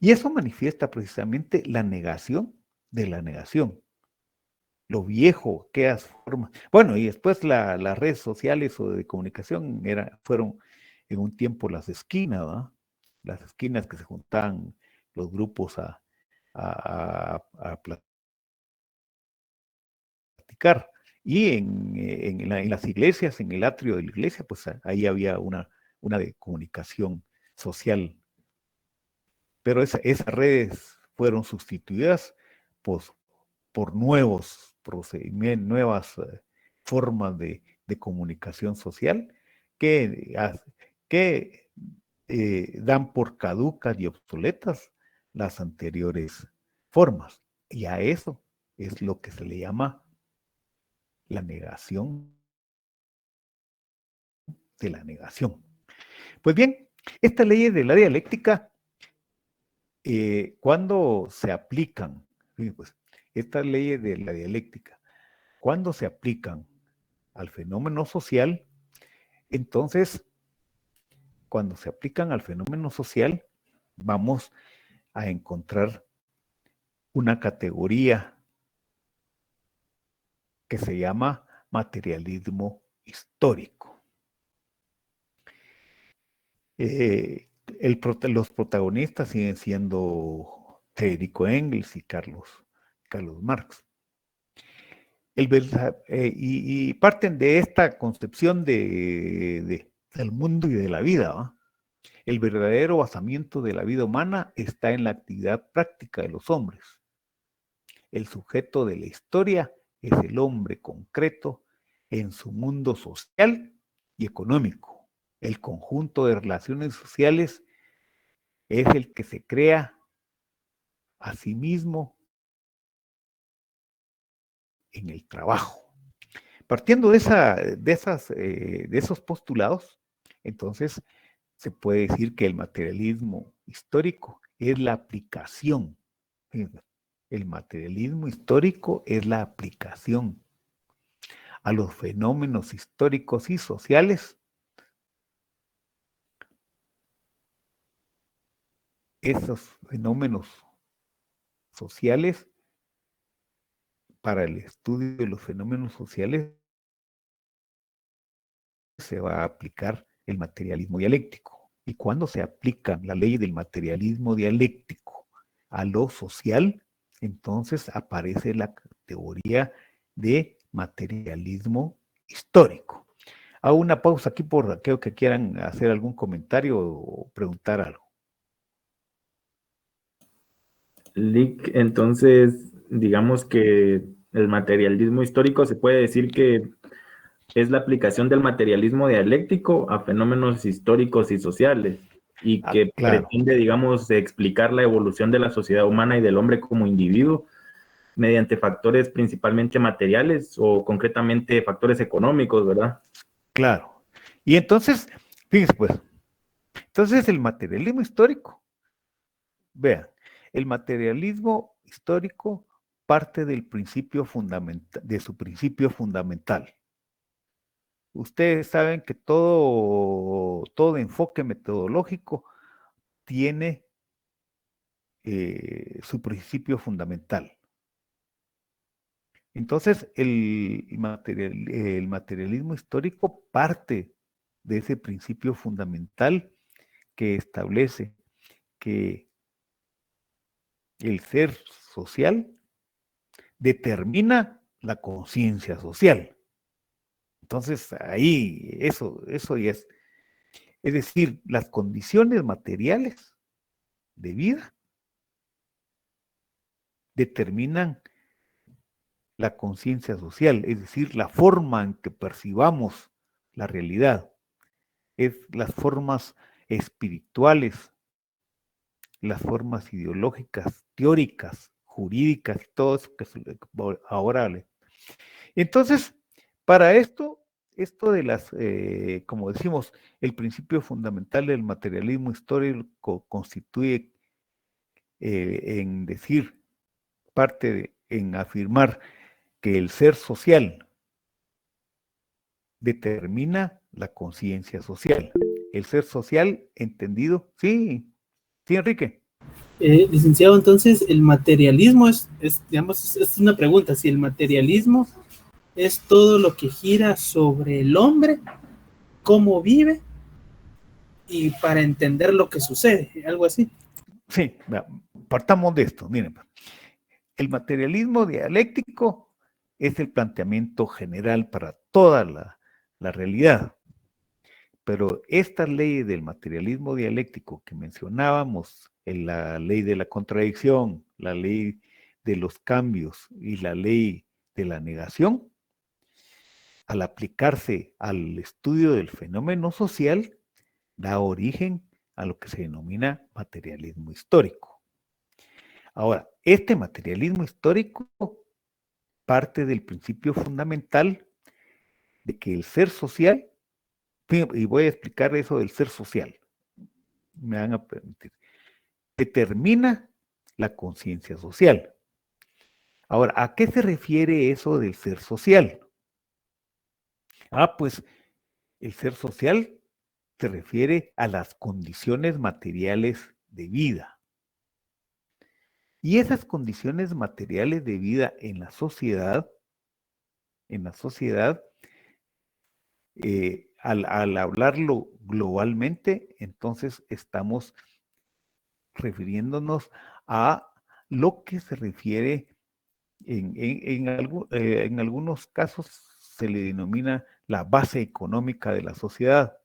Y eso manifiesta precisamente la negación de la negación. Lo viejo, aquellas formas. Bueno, y después las redes sociales o de comunicación fueron en un tiempo las esquinas, ¿no? Las esquinas que se juntaban los grupos a platicar. Y en las iglesias, en el atrio de la iglesia, pues ahí había una de comunicación social. Pero esas redes fueron sustituidas pues, por nuevos procedimientos, nuevas formas de comunicación social que dan por caducas y obsoletas las anteriores formas. Y a eso es lo que se le llama la negación de la negación. Pues bien, estas leyes de la dialéctica, cuando se aplican, pues, estas leyes de la dialéctica, cuando se aplican al fenómeno social, entonces, cuando se aplican al fenómeno social, vamos a encontrar una categoría que se llama materialismo histórico. Los protagonistas siguen siendo Federico Engels y Carlos Marx. Y parten de esta concepción del mundo y de la vida, ¿va? El verdadero basamiento de la vida humana está en la actividad práctica de los hombres. El sujeto de la historia es el hombre concreto en su mundo social y económico. El conjunto de relaciones sociales es el que se crea a sí mismo en el trabajo. Partiendo de esos postulados, entonces se puede decir que el materialismo histórico es la aplicación. El materialismo histórico es la aplicación a los fenómenos históricos y sociales. Esos fenómenos sociales, para el estudio de los fenómenos sociales, se va a aplicar el materialismo dialéctico. Y cuando se aplica la ley del materialismo dialéctico a lo social, entonces aparece la categoría de materialismo histórico. Hago una pausa aquí por aquellos que quieran hacer algún comentario o preguntar algo. Lick, entonces, digamos que el materialismo histórico se puede decir que es la aplicación del materialismo dialéctico a fenómenos históricos y sociales, y que claro, pretende, digamos, explicar la evolución de la sociedad humana y del hombre como individuo mediante factores principalmente materiales o concretamente factores económicos, ¿verdad? Claro. Y entonces, fíjense pues, entonces el materialismo histórico, vean, el materialismo histórico parte del principio fundamental, de su principio fundamental. Ustedes saben que todo enfoque metodológico tiene su principio fundamental. Entonces, el materialismo histórico parte de ese principio fundamental que establece que el ser social determina la conciencia social. Entonces, ahí, eso ya es. Es decir, las condiciones materiales de vida determinan la conciencia social, es decir, la forma en que percibamos la realidad, es las formas espirituales, las formas ideológicas, teóricas, jurídicas, todo eso que ahora le. Entonces, para esto de las, como decimos, el principio fundamental del materialismo histórico constituye en decir, en afirmar que el ser social determina la conciencia social. El ser social entendido, sí, Enrique. Licenciado, entonces el materialismo digamos, es una pregunta, si el materialismo es todo lo que gira sobre el hombre, cómo vive y para entender lo que sucede, algo así. Sí, partamos de esto, miren, el materialismo dialéctico es el planteamiento general para toda la realidad. Pero estas leyes del materialismo dialéctico que mencionábamos, en la ley de la contradicción, la ley de los cambios y la ley de la negación, al aplicarse al estudio del fenómeno social, da origen a lo que se denomina materialismo histórico. Ahora, este materialismo histórico parte del principio fundamental de que el ser social, y voy a explicar eso del ser social, me van a permitir, determina la conciencia social. Ahora, ¿a qué se refiere eso del ser social? Pues el ser social se refiere a las condiciones materiales de vida. Y esas condiciones materiales de vida en la sociedad, al hablarlo globalmente, entonces estamos refiriéndonos a lo que se refiere, en algunos casos se le denomina la base económica de la sociedad.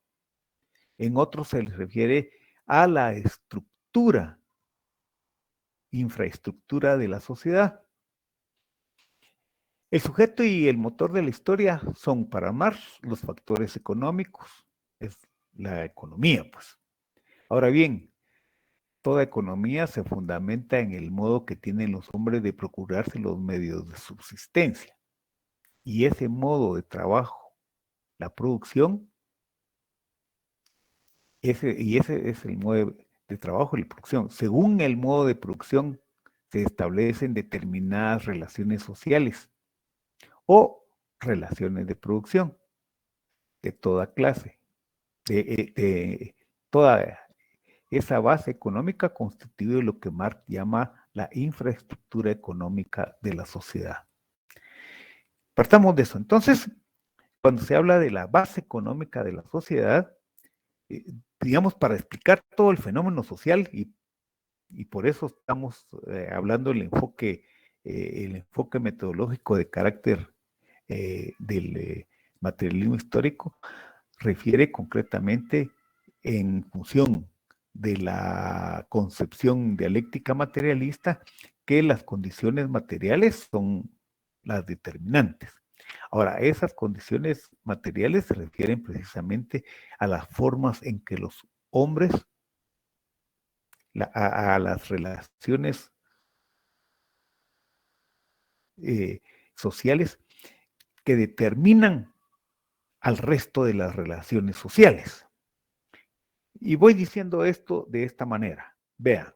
En otros se le refiere a la estructura, infraestructura de la sociedad. El sujeto y el motor de la historia son para Marx los factores económicos, es la economía, pues. Ahora bien, toda economía se fundamenta en el modo que tienen los hombres de procurarse los medios de subsistencia. Y ese modo de trabajo, la producción, ese es el modo de trabajo y la producción. Según el modo de producción, se establecen determinadas relaciones sociales o relaciones de producción de toda clase, de toda esa base económica constituye lo que Marx llama la infraestructura económica de la sociedad. Partamos de eso. Entonces, cuando se habla de la base económica de la sociedad, digamos, para explicar todo el fenómeno social, y por eso estamos hablando del enfoque metodológico de carácter del materialismo histórico, refiere concretamente en función de la concepción dialéctica materialista que las condiciones materiales son las determinantes. Ahora, esas condiciones materiales se refieren precisamente a las formas en que los hombres, a las relaciones sociales que determinan al resto de las relaciones sociales. Y voy diciendo esto de esta manera. Vean,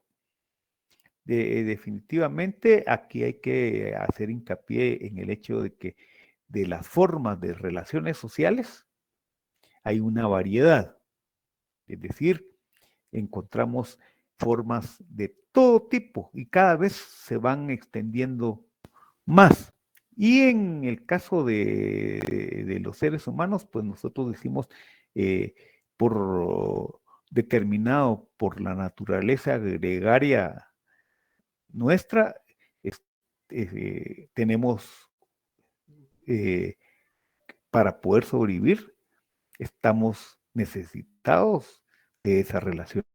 definitivamente aquí hay que hacer hincapié en el hecho de que de las formas de relaciones sociales hay una variedad. Es decir, encontramos formas de todo tipo y cada vez se van extendiendo más. Y en el caso de los seres humanos, pues nosotros decimos, determinado por la naturaleza gregaria nuestra, tenemos, para poder sobrevivir, estamos necesitados de esas relaciones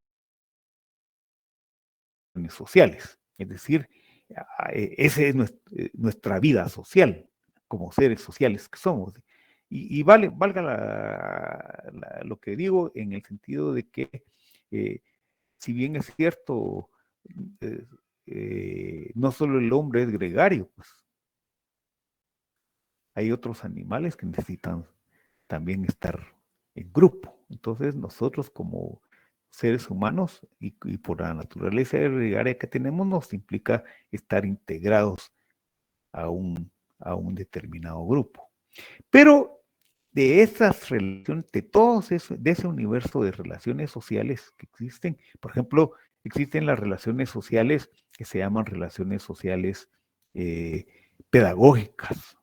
sociales. Es decir, esa es nuestra vida social, como seres sociales que somos. Y valga lo que digo en el sentido de que, si bien es cierto, no solo el hombre es gregario, pues hay otros animales que necesitan también estar en grupo. Entonces nosotros como seres humanos y por la naturaleza gregaria que tenemos nos implica estar integrados a un determinado grupo. Pero de esas relaciones, de ese universo de relaciones sociales que existen, por ejemplo, existen las relaciones sociales que se llaman relaciones sociales pedagógicas.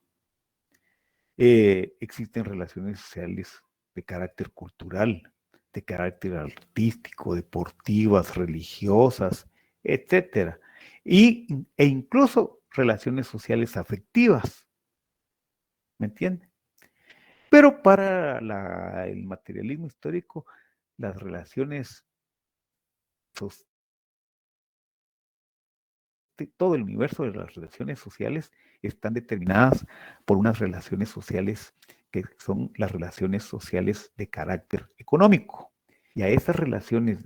Existen relaciones sociales de carácter cultural, de carácter artístico, deportivas, religiosas, etcétera. E incluso relaciones sociales afectivas. ¿Me entienden? Pero para el materialismo histórico, las relaciones, todo el universo de las relaciones sociales están determinadas por unas relaciones sociales que son las relaciones sociales de carácter económico. Y a esas relaciones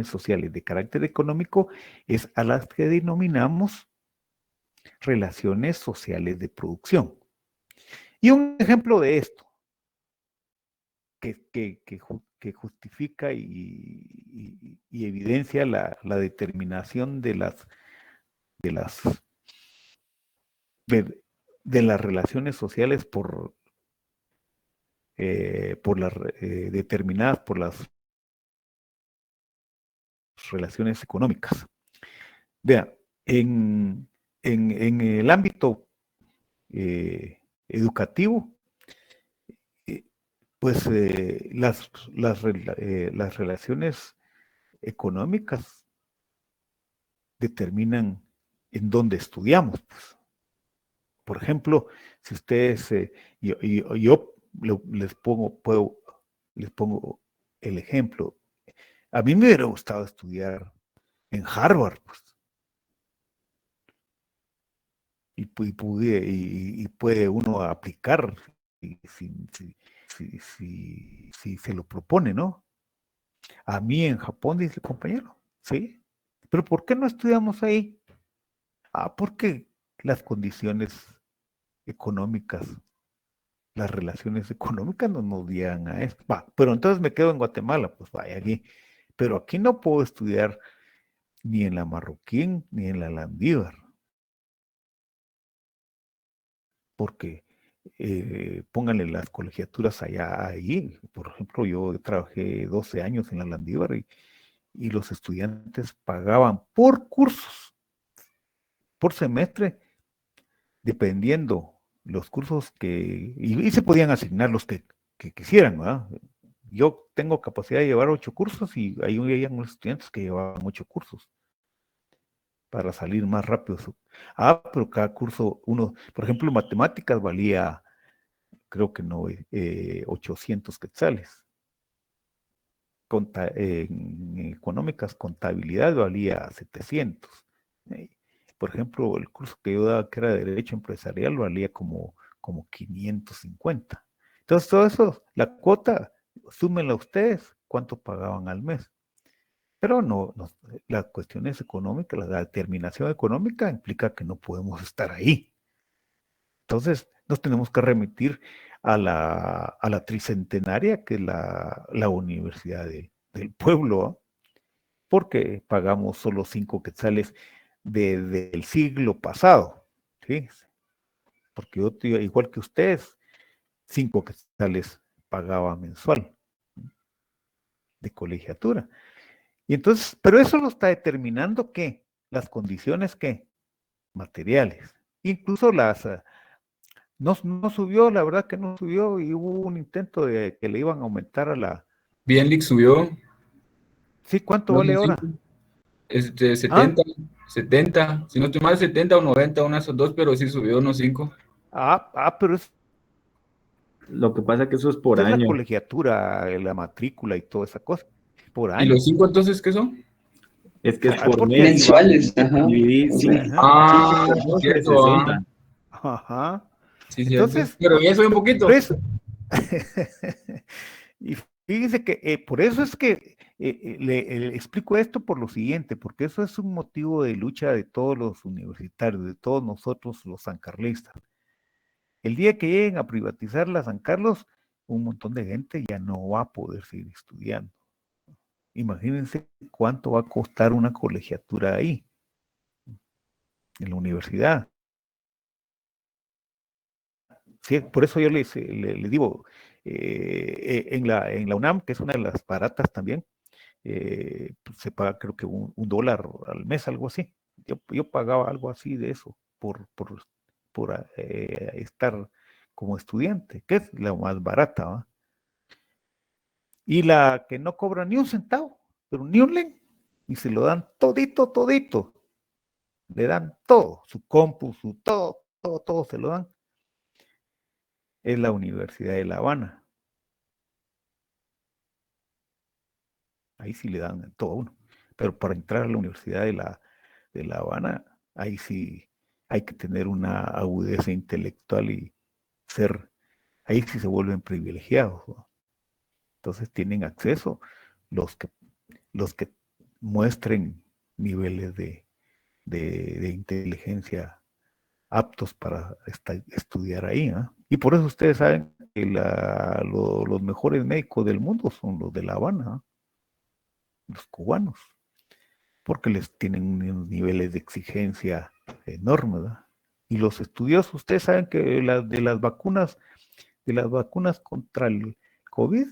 sociales de carácter económico es a las que denominamos relaciones sociales de producción. Y un ejemplo de esto, que justifica y evidencia la determinación de las relaciones sociales determinadas por las relaciones económicas. Vean, en el ámbito educativo, pues las relaciones económicas determinan en dónde estudiamos. Pues. Por ejemplo, si ustedes, les pongo el ejemplo. A mí me hubiera gustado estudiar en Harvard, pues. Y puede uno aplicar si se lo propone, ¿no? A mí en Japón, dice el compañero, ¿sí? ¿Pero por qué no estudiamos ahí? Porque las condiciones económicas, las relaciones económicas no nos llegan a eso. Pero entonces me quedo en Guatemala, pues vaya aquí. Pero aquí no puedo estudiar ni en la Marroquín ni en la Landívar. Porque pónganle las colegiaturas allá ahí. Por ejemplo, yo trabajé 12 años en la Landívar y los estudiantes pagaban por cursos, por semestre, dependiendo los cursos y se podían asignar los que quisieran, ¿verdad? Yo tengo capacidad de llevar 8 cursos y ahí había unos estudiantes que llevaban 8 cursos para salir más rápido. Pero cada curso, por ejemplo, matemáticas valía, creo que no, 800 quetzales. En económicas, contabilidad valía 700. Por ejemplo, el curso que yo daba, que era de Derecho Empresarial, valía como 550. Entonces, todo eso, la cuota, súmenla ustedes, cuánto pagaban al mes. Pero no, las cuestiones económicas, la determinación económica implica que no podemos estar ahí. Entonces, nos tenemos que remitir a la tricentenaria, que es la Universidad del Pueblo, porque pagamos solo 5 quetzales del siglo pasado, ¿sí? Porque yo, igual que ustedes, 5 quetzales pagaba mensual de colegiatura. Y entonces, pero eso lo está determinando ¿qué? Las condiciones ¿qué? Materiales. Incluso no subió, la verdad que no subió, y hubo un intento de que le iban a aumentar a la... Bienlic subió. Sí, ¿cuánto No vale son ahora? 70, 70, si no estoy mal, 70 o 90, una de esos dos, pero sí subió unos 5. Pero Lo que pasa es que eso es por es la año. colegiatura, la matrícula y toda esa cosa, por ¿Y año. los 5 entonces qué son? Es que es por Porque mes. ahí va. Mensuales, ajá. Dividí O sea, 5 Ah, por 12, cierto. 60. Ajá. Sí, cierto. Entonces, Pero ya soy un poquito. por eso, y fíjense que por eso es que le explico esto por lo siguiente, porque eso es un motivo de lucha de todos los universitarios, de todos nosotros los sancarlistas. El día que lleguen a privatizar la San Carlos, un montón de gente ya no va a poder seguir estudiando. Imagínense cuánto va a costar una colegiatura ahí, en la universidad. Sí, por eso yo le digo, en la UNAM, que es una de las baratas también, pues se paga creo que un $1 al mes, algo así. Yo pagaba algo así de eso por estar como estudiante, que es la más barata, ¿va? Y la que no cobra ni un centavo, pero ni un len, y se lo dan todito, todito. Le dan todo, su compu, su todo se lo dan. Es la Universidad de La Habana. Ahí sí le dan todo a uno. Pero para entrar a la Universidad de La Habana, ahí sí hay que tener una agudeza intelectual y ahí sí se vuelven privilegiados, ¿no? Entonces tienen acceso los que muestren niveles de inteligencia aptos para estudiar ahí, ¿eh? Y por eso ustedes saben que los mejores médicos del mundo son los de La Habana, ¿eh? Los cubanos, porque les tienen unos niveles de exigencia enormes, ¿verdad? Y los estudiosos, ustedes saben que de las vacunas contra el COVID,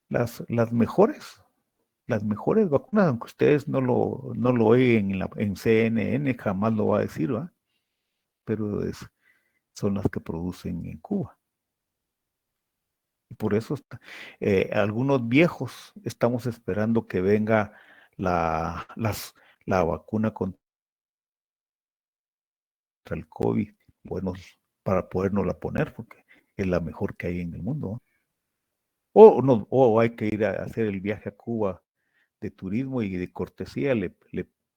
las mejores vacunas, aunque ustedes no lo oyen en CNN, jamás lo va a decir, ¿verdad? Pero son las que producen en Cuba. Y por eso algunos viejos estamos esperando que venga la vacuna contra contra el COVID, buenos para podernosla poner, porque es la mejor que hay en el mundo, ¿no? O hay que ir a hacer el viaje a Cuba de turismo y de cortesía le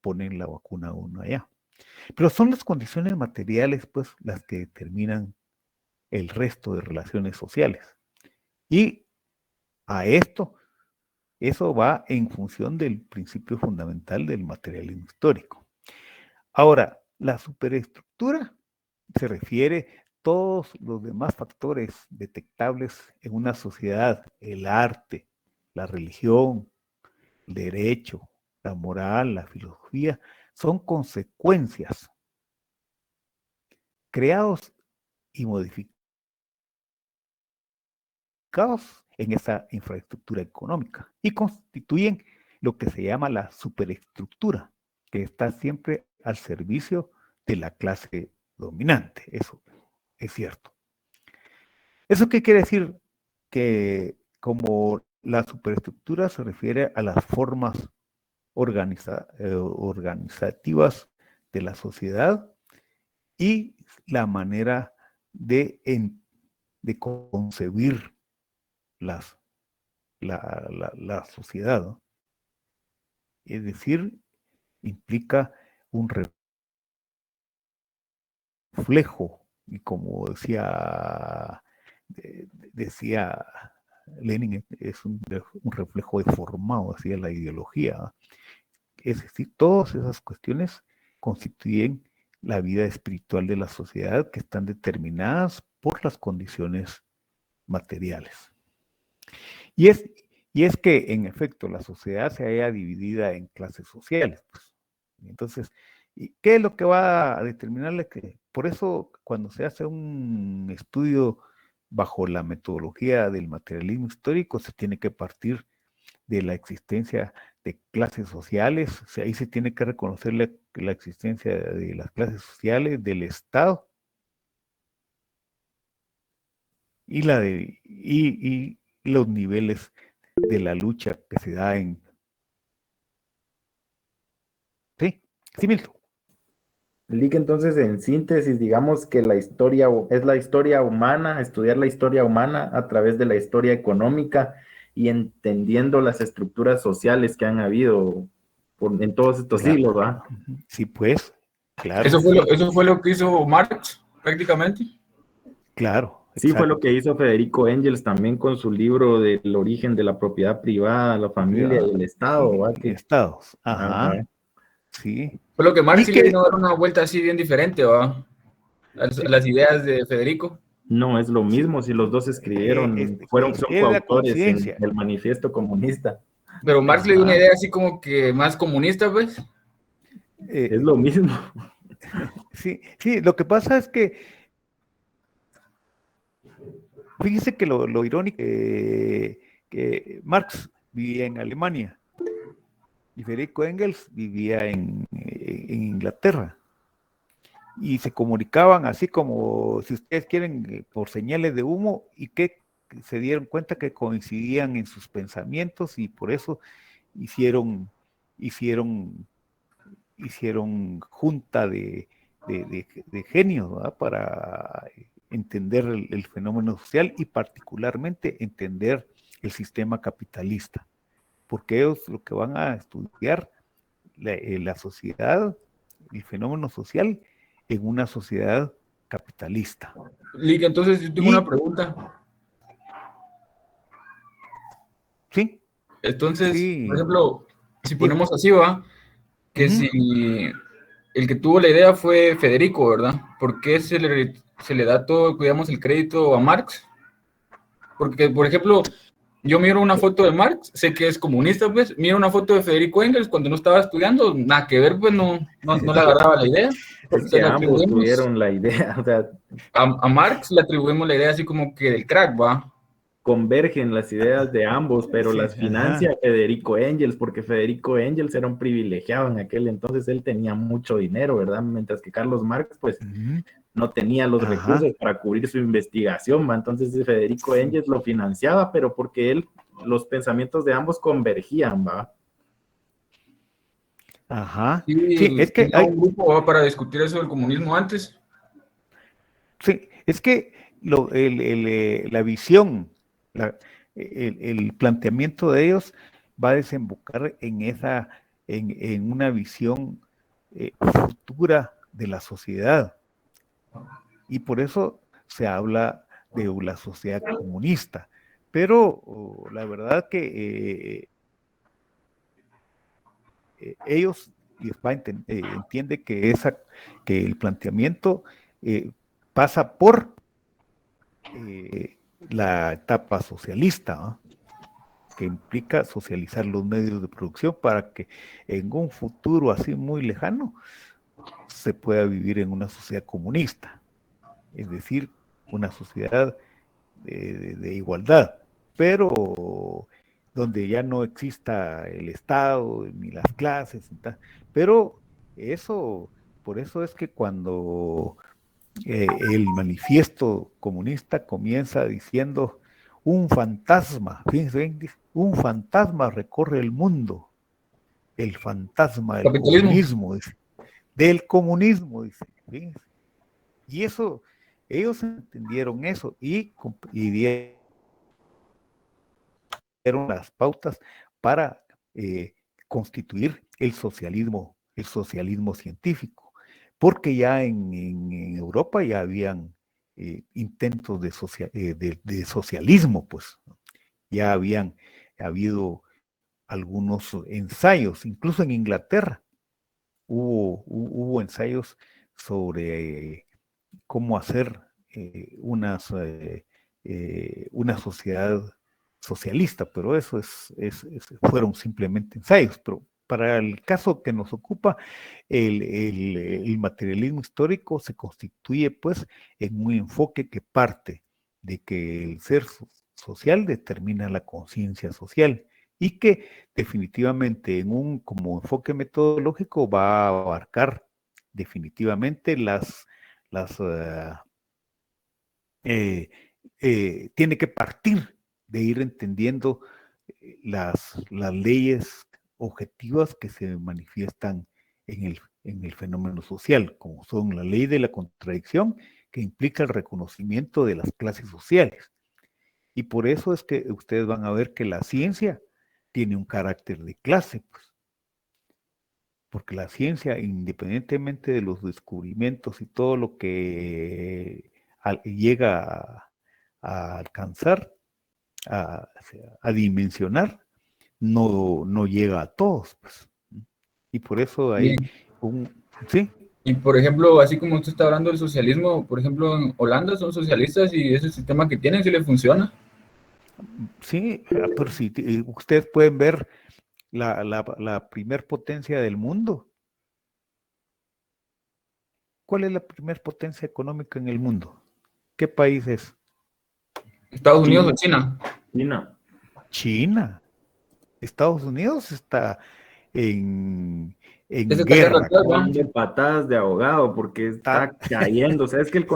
ponen la vacuna a uno allá. Pero son las condiciones materiales, pues, las que determinan el resto de relaciones sociales. Y a esto, eso va en función del principio fundamental del materialismo histórico. Ahora, la superestructura se refiere a todos los demás factores detectables en una sociedad: el arte, la religión, el derecho, la moral, la filosofía, son consecuencias creados y modificados en esa infraestructura económica y constituyen lo que se llama la superestructura, que está siempre al servicio de la clase dominante. Eso es cierto. ¿Eso qué quiere decir? Que como la superestructura se refiere a las formas organizativas de la sociedad y la manera de concebir la sociedad, ¿no? Es decir, implica un reflejo, y como decía Lenin, es un reflejo deformado hacia la ideología, ¿no? Es decir, todas esas cuestiones constituyen la vida espiritual de la sociedad, que están determinadas por las condiciones materiales. Y es que, en efecto, la sociedad se halla dividida en clases sociales, pues. Entonces, ¿qué es lo que va a determinarle? Que por eso, cuando se hace un estudio bajo la metodología del materialismo histórico, se tiene que partir de la existencia de clases sociales. O sea, ahí se tiene que reconocer la existencia de las clases sociales, del Estado y los niveles de la lucha que se da en... Sí, Milton. Lick, entonces, en síntesis, digamos que la historia es la historia humana, estudiar la historia humana a través de la historia económica y entendiendo las estructuras sociales que han habido en todos estos siglos, ¿verdad? Sí, pues, claro. Eso fue lo que hizo Marx, prácticamente. Claro. Sí, fue lo que hizo Federico Engels también con su libro del origen de la propiedad privada, la familia y el Estado, ¿verdad? Estados, ajá. Sí. Fue lo que Marx le vino a dar una vuelta así bien diferente, ¿va? A las ideas de Federico. No, es lo mismo, si los dos escribieron, son coautores en el Manifiesto Comunista. Pero Marx le dio una idea así como que más comunista, pues. Es lo mismo. Sí, lo que pasa es que fíjese que lo irónico que Marx vivía en Alemania y Federico Engels vivía en Inglaterra, y se comunicaban así como, si ustedes quieren, por señales de humo, y que se dieron cuenta que coincidían en sus pensamientos, y por eso hicieron junta de genios, ¿verdad? Para entender el fenómeno social y particularmente entender el sistema capitalista, porque ellos lo que van a estudiar la sociedad, el fenómeno social en una sociedad capitalista. Lick, entonces yo tengo una pregunta. Sí. Entonces, por ejemplo, si ponemos así, ¿va? Que si el que tuvo la idea fue Federico, ¿verdad? ¿Por qué se le da todo, digamos, el crédito a Marx? Porque, por ejemplo, yo miro una foto de Marx, sé que es comunista, pues, miro una foto de Federico Engels cuando no estaba estudiando, nada que ver, pues, no le agarraba la idea. Es que ambos tuvieron la idea, o sea... A Marx le atribuimos la idea así como que del crack, ¿va? Convergen las ideas de ambos, pero las financia Federico Engels, porque Federico Engels era un privilegiado en aquel entonces, él tenía mucho dinero, ¿verdad? Mientras que Carlos Marx, pues, no tenía los recursos para cubrir su investigación, ¿va? Entonces Federico Engels lo financiaba, pero porque los pensamientos de ambos convergían, ¿va? Ajá. Sí, es que hay un grupo para discutir eso del comunismo antes. Sí, es que la visión, el planteamiento de ellos va a desembocar en una visión futura de la sociedad. Y por eso se habla de la sociedad comunista. Pero la verdad que ellos entienden que el planteamiento pasa por la etapa socialista, ¿no? Que implica socializar los medios de producción para que en un futuro así muy lejano se pueda vivir en una sociedad comunista, es decir, una sociedad de igualdad, pero donde ya no exista el Estado ni las clases, pero por eso es que cuando el manifiesto comunista comienza diciendo un fantasma, fíjense, un fantasma recorre el mundo, el fantasma del comunismo, dice, del comunismo, dice, fíjense. Y eso, ellos entendieron eso y dieron las pautas para constituir el socialismo científico, porque ya en Europa ya habían intentos de socialismo, pues ya habían habido algunos ensayos, incluso en Inglaterra hubo ensayos sobre cómo hacer una sociedad socialista, pero eso fueron simplemente ensayos. Pero para el caso que nos ocupa, el materialismo histórico se constituye pues en un enfoque que parte de que el ser social determina la conciencia social y que definitivamente como enfoque metodológico va a abarcar definitivamente tiene que partir de ir entendiendo las leyes objetivas que se manifiestan en el fenómeno social, como son la ley de la contradicción, que implica el reconocimiento de las clases sociales. Y por eso es que ustedes van a ver que la ciencia tiene un carácter de clase, pues. Porque la ciencia, independientemente de los descubrimientos y todo lo que llega a alcanzar, a dimensionar, no llega a todos, pues. Y por eso hay ¿sí? Y por ejemplo, así como usted está hablando del socialismo, por ejemplo, en Holanda son socialistas y ese sistema que tienen sí le funciona. Sí, pero si ustedes pueden ver la primer potencia del mundo. ¿Cuál es la primer potencia económica en el mundo? ¿Qué país es? ¿Estados Unidos o China? China. Estados Unidos está en guerra. De patadas de ahogado porque está cayendo. O sea, es que el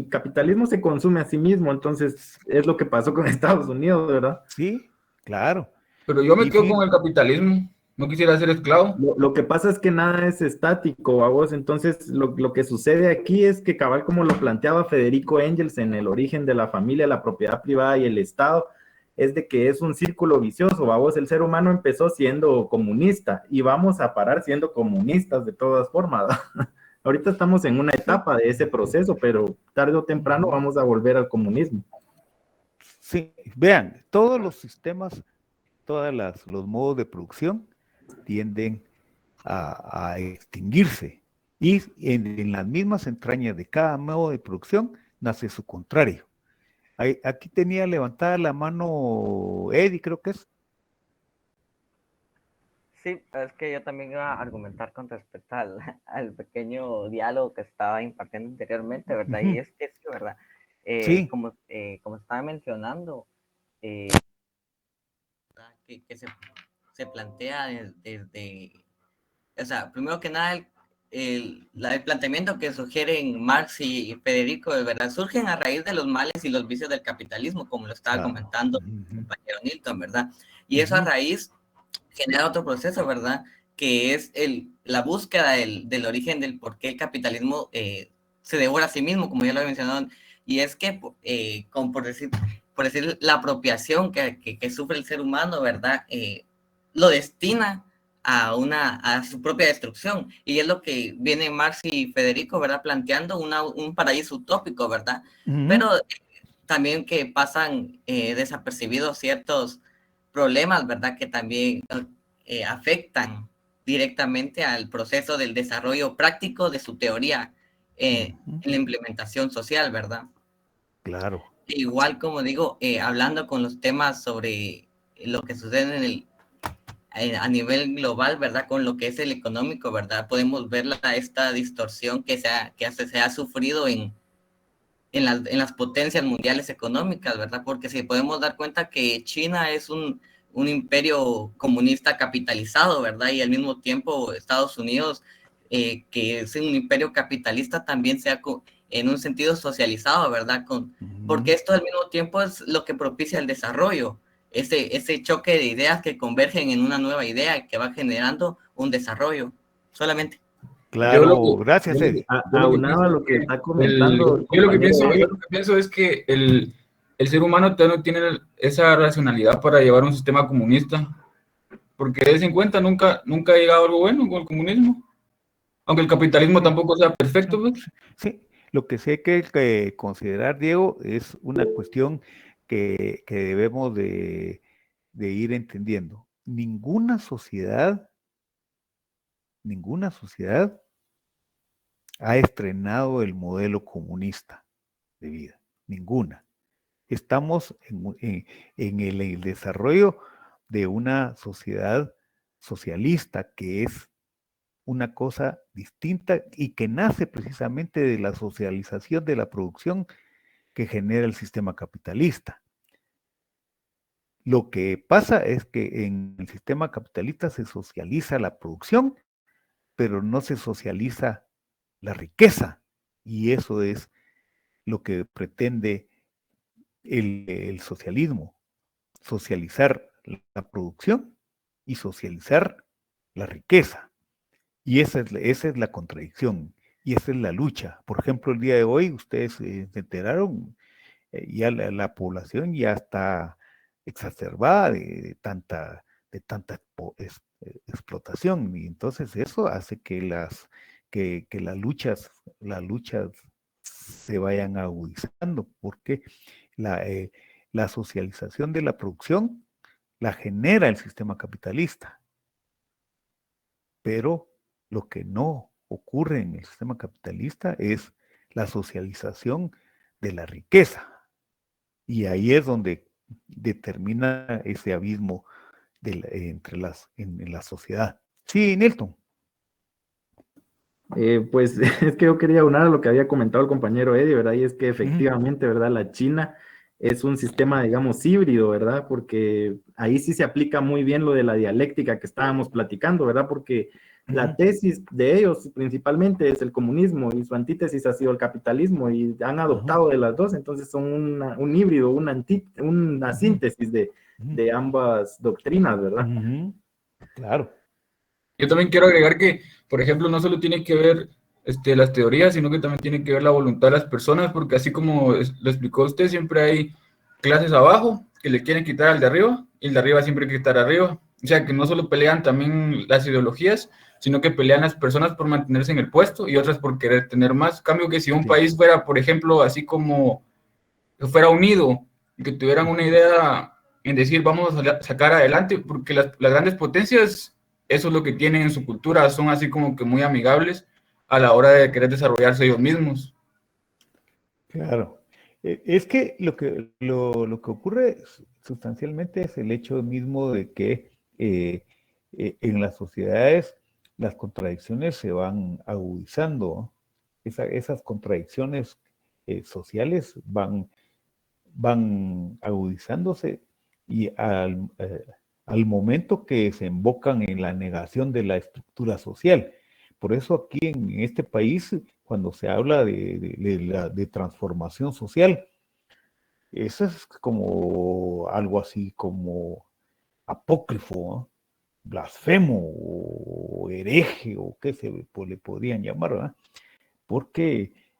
capitalismo se consume a sí mismo, entonces es lo que pasó con Estados Unidos, ¿verdad? Sí, claro. Pero yo me quedo con el capitalismo. No quisiera ser esclavo. Lo que pasa es que nada es estático, a vos. Entonces, lo que sucede aquí es que, cabal, como lo planteaba Federico Engels en El origen de la familia, la propiedad privada y el Estado, es de que es un círculo vicioso, vamos, el ser humano empezó siendo comunista y vamos a parar siendo comunistas de todas formas. Ahorita estamos en una etapa de ese proceso, pero tarde o temprano vamos a volver al comunismo. Sí, vean, todos los sistemas, los modos de producción tienden a extinguirse y en las mismas entrañas de cada modo de producción nace su contrario. Aquí tenía levantada la mano Eddie, creo que es. Sí, es que yo también iba a argumentar con respecto al pequeño diálogo que estaba impartiendo anteriormente, ¿verdad? Y es que sí, ¿verdad? Sí. Como estaba mencionando, que se plantea desde, o sea, primero que nada, el planteamiento que sugieren Marx y Federico, de verdad, surgen a raíz de los males y los vicios del capitalismo, como lo estaba comentando el compañero Nilton, ¿verdad? Y eso a raíz genera otro proceso, ¿verdad? Que es la búsqueda del origen del por qué el capitalismo se devora a sí mismo, como ya lo he mencionado, y es que, como por decir, la apropiación que sufre el ser humano, ¿verdad? Lo destina a su propia destrucción, y es lo que viene Marx y Federico, ¿verdad? Planteando un paraíso utópico, ¿verdad? Pero también que pasan desapercibidos ciertos problemas, ¿verdad? Que también afectan directamente al proceso del desarrollo práctico de su teoría en la implementación social, ¿verdad? Claro. Igual, como digo, hablando con los temas sobre lo que sucede a nivel global, ¿verdad? Con lo que es el económico, ¿verdad? Podemos ver esta distorsión que se ha sufrido en las potencias mundiales económicas, ¿verdad? Porque si podemos dar cuenta que China es un imperio comunista capitalizado, ¿verdad? Y al mismo tiempo Estados Unidos, que es un imperio capitalista, también sea en un sentido socializado, ¿verdad? Porque esto al mismo tiempo es lo que propicia el desarrollo, ese choque de ideas que convergen en una nueva idea que va generando un desarrollo, solamente. Claro, gracias, Eddie. Aunado a lo que está comentando. Yo lo que pienso es que el ser humano todavía no tiene esa racionalidad para llevar un sistema comunista, porque des en cuenta, nunca ha llegado algo bueno con el comunismo, aunque el capitalismo tampoco sea perfecto, pues. Sí, lo que sí hay que considerar, Diego, es una cuestión que debemos de ir entendiendo. Ninguna sociedad ha estrenado el modelo comunista de vida, ninguna. Estamos en el desarrollo de una sociedad socialista que es una cosa distinta y que nace precisamente de la socialización de la producción que genera el sistema capitalista. Lo que pasa es que en el sistema capitalista se socializa la producción, pero no se socializa la riqueza, y eso es lo que pretende el socialismo, socializar la producción y socializar la riqueza. Y esa es la contradicción, y esa es la lucha. Por ejemplo, el día de hoy, ustedes se enteraron, ya la población ya está exacerbada de tanta explotación, y entonces eso hace que las luchas se vayan agudizando, porque la socialización de la producción la genera el sistema capitalista, pero lo que no ocurre en el sistema capitalista es la socialización de la riqueza, y ahí es donde determina ese abismo en la sociedad. Sí, Nilton. Pues es que yo quería unar a lo que había comentado el compañero Eddie, ¿verdad? Y es que efectivamente, ¿verdad? La China es un sistema, digamos, híbrido, ¿verdad? Porque ahí sí se aplica muy bien lo de la dialéctica que estábamos platicando, ¿verdad? Porque la tesis de ellos principalmente es el comunismo y su antítesis ha sido el capitalismo, y han adoptado de las dos, entonces son un híbrido, una síntesis de ambas doctrinas, ¿verdad? Claro. Yo también quiero agregar que, por ejemplo, no solo tiene que ver las teorías, sino que también tiene que ver la voluntad de las personas, porque así como lo explicó usted, siempre hay clases abajo que le quieren quitar al de arriba, y el de arriba siempre quiere quitar arriba. O sea, que no solo pelean también las ideologías, sino que pelean las personas por mantenerse en el puesto y otras por querer tener más. En cambio, que si un país fuera, por ejemplo, así como fuera unido, y que tuvieran una idea en decir, vamos a sacar adelante, porque las grandes potencias, eso es lo que tienen en su cultura, son así como que muy amigables a la hora de querer desarrollarse ellos mismos. Claro. Es que lo que ocurre sustancialmente es el hecho mismo de que en las sociedades las contradicciones se van agudizando. Esas contradicciones sociales van agudizándose, y al momento que se embocan en la negación de la estructura social. Por eso aquí en este país, cuando se habla de transformación social, eso es como algo así como apócrifo, ¿no? Blasfemo o hereje, o qué le podrían llamar, ¿verdad? Porque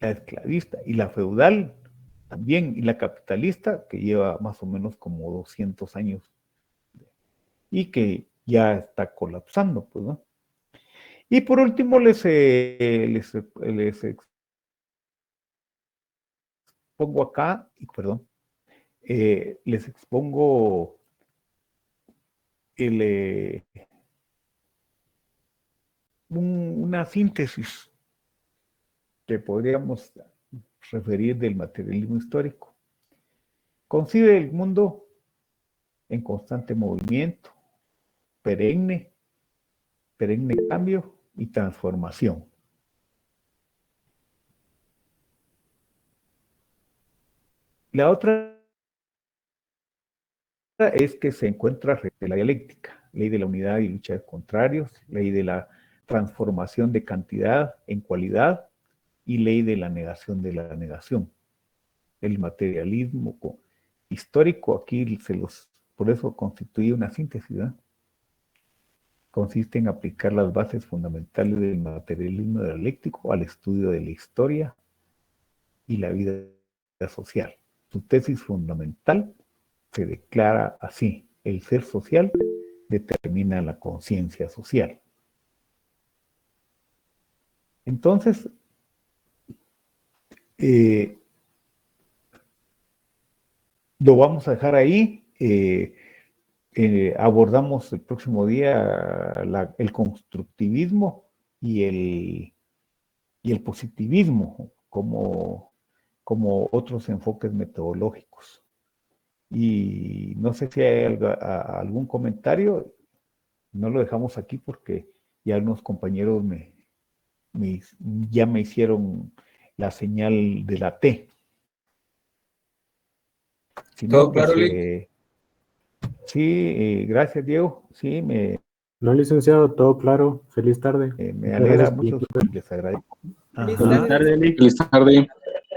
la esclavista, y la feudal también, y la capitalista, que lleva más o menos como 200 años, y que ya está colapsando, pues, ¿no? Y por último les expongo acá, perdón, les expongo una síntesis que podríamos referir del materialismo histórico. Concibe el mundo en constante movimiento, perenne cambio y transformación. La otra es que se encuentra la dialéctica, ley de la unidad y lucha de contrarios, ley de la transformación de cantidad en cualidad y ley de la negación de la negación. El materialismo histórico aquí por eso constituye una síntesis, ¿eh? Consiste en aplicar las bases fundamentales del materialismo dialéctico al estudio de la historia y la vida social. Su tesis fundamental se declara así: el ser social determina la conciencia social. Entonces, lo vamos a dejar ahí. Abordamos el próximo día el constructivismo y el positivismo como otros enfoques metodológicos. Y no sé si hay algún comentario. No lo dejamos aquí porque ya unos compañeros ya me hicieron la señal de la T. Si ¿Todo no, claro, sí, gracias, Diego. Sí, No, licenciado, todo claro. Feliz tarde. me alegra mucho y les agradezco. Feliz tarde, Lick. Feliz tarde.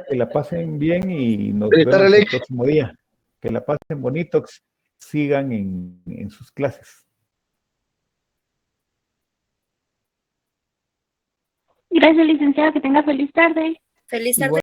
Que la pasen bien y nos Feliz vemos tarde, el Lick. próximo día. Que la pasen bonito, sigan en sus clases. Gracias, licenciado. Que tenga feliz tarde. Feliz tarde.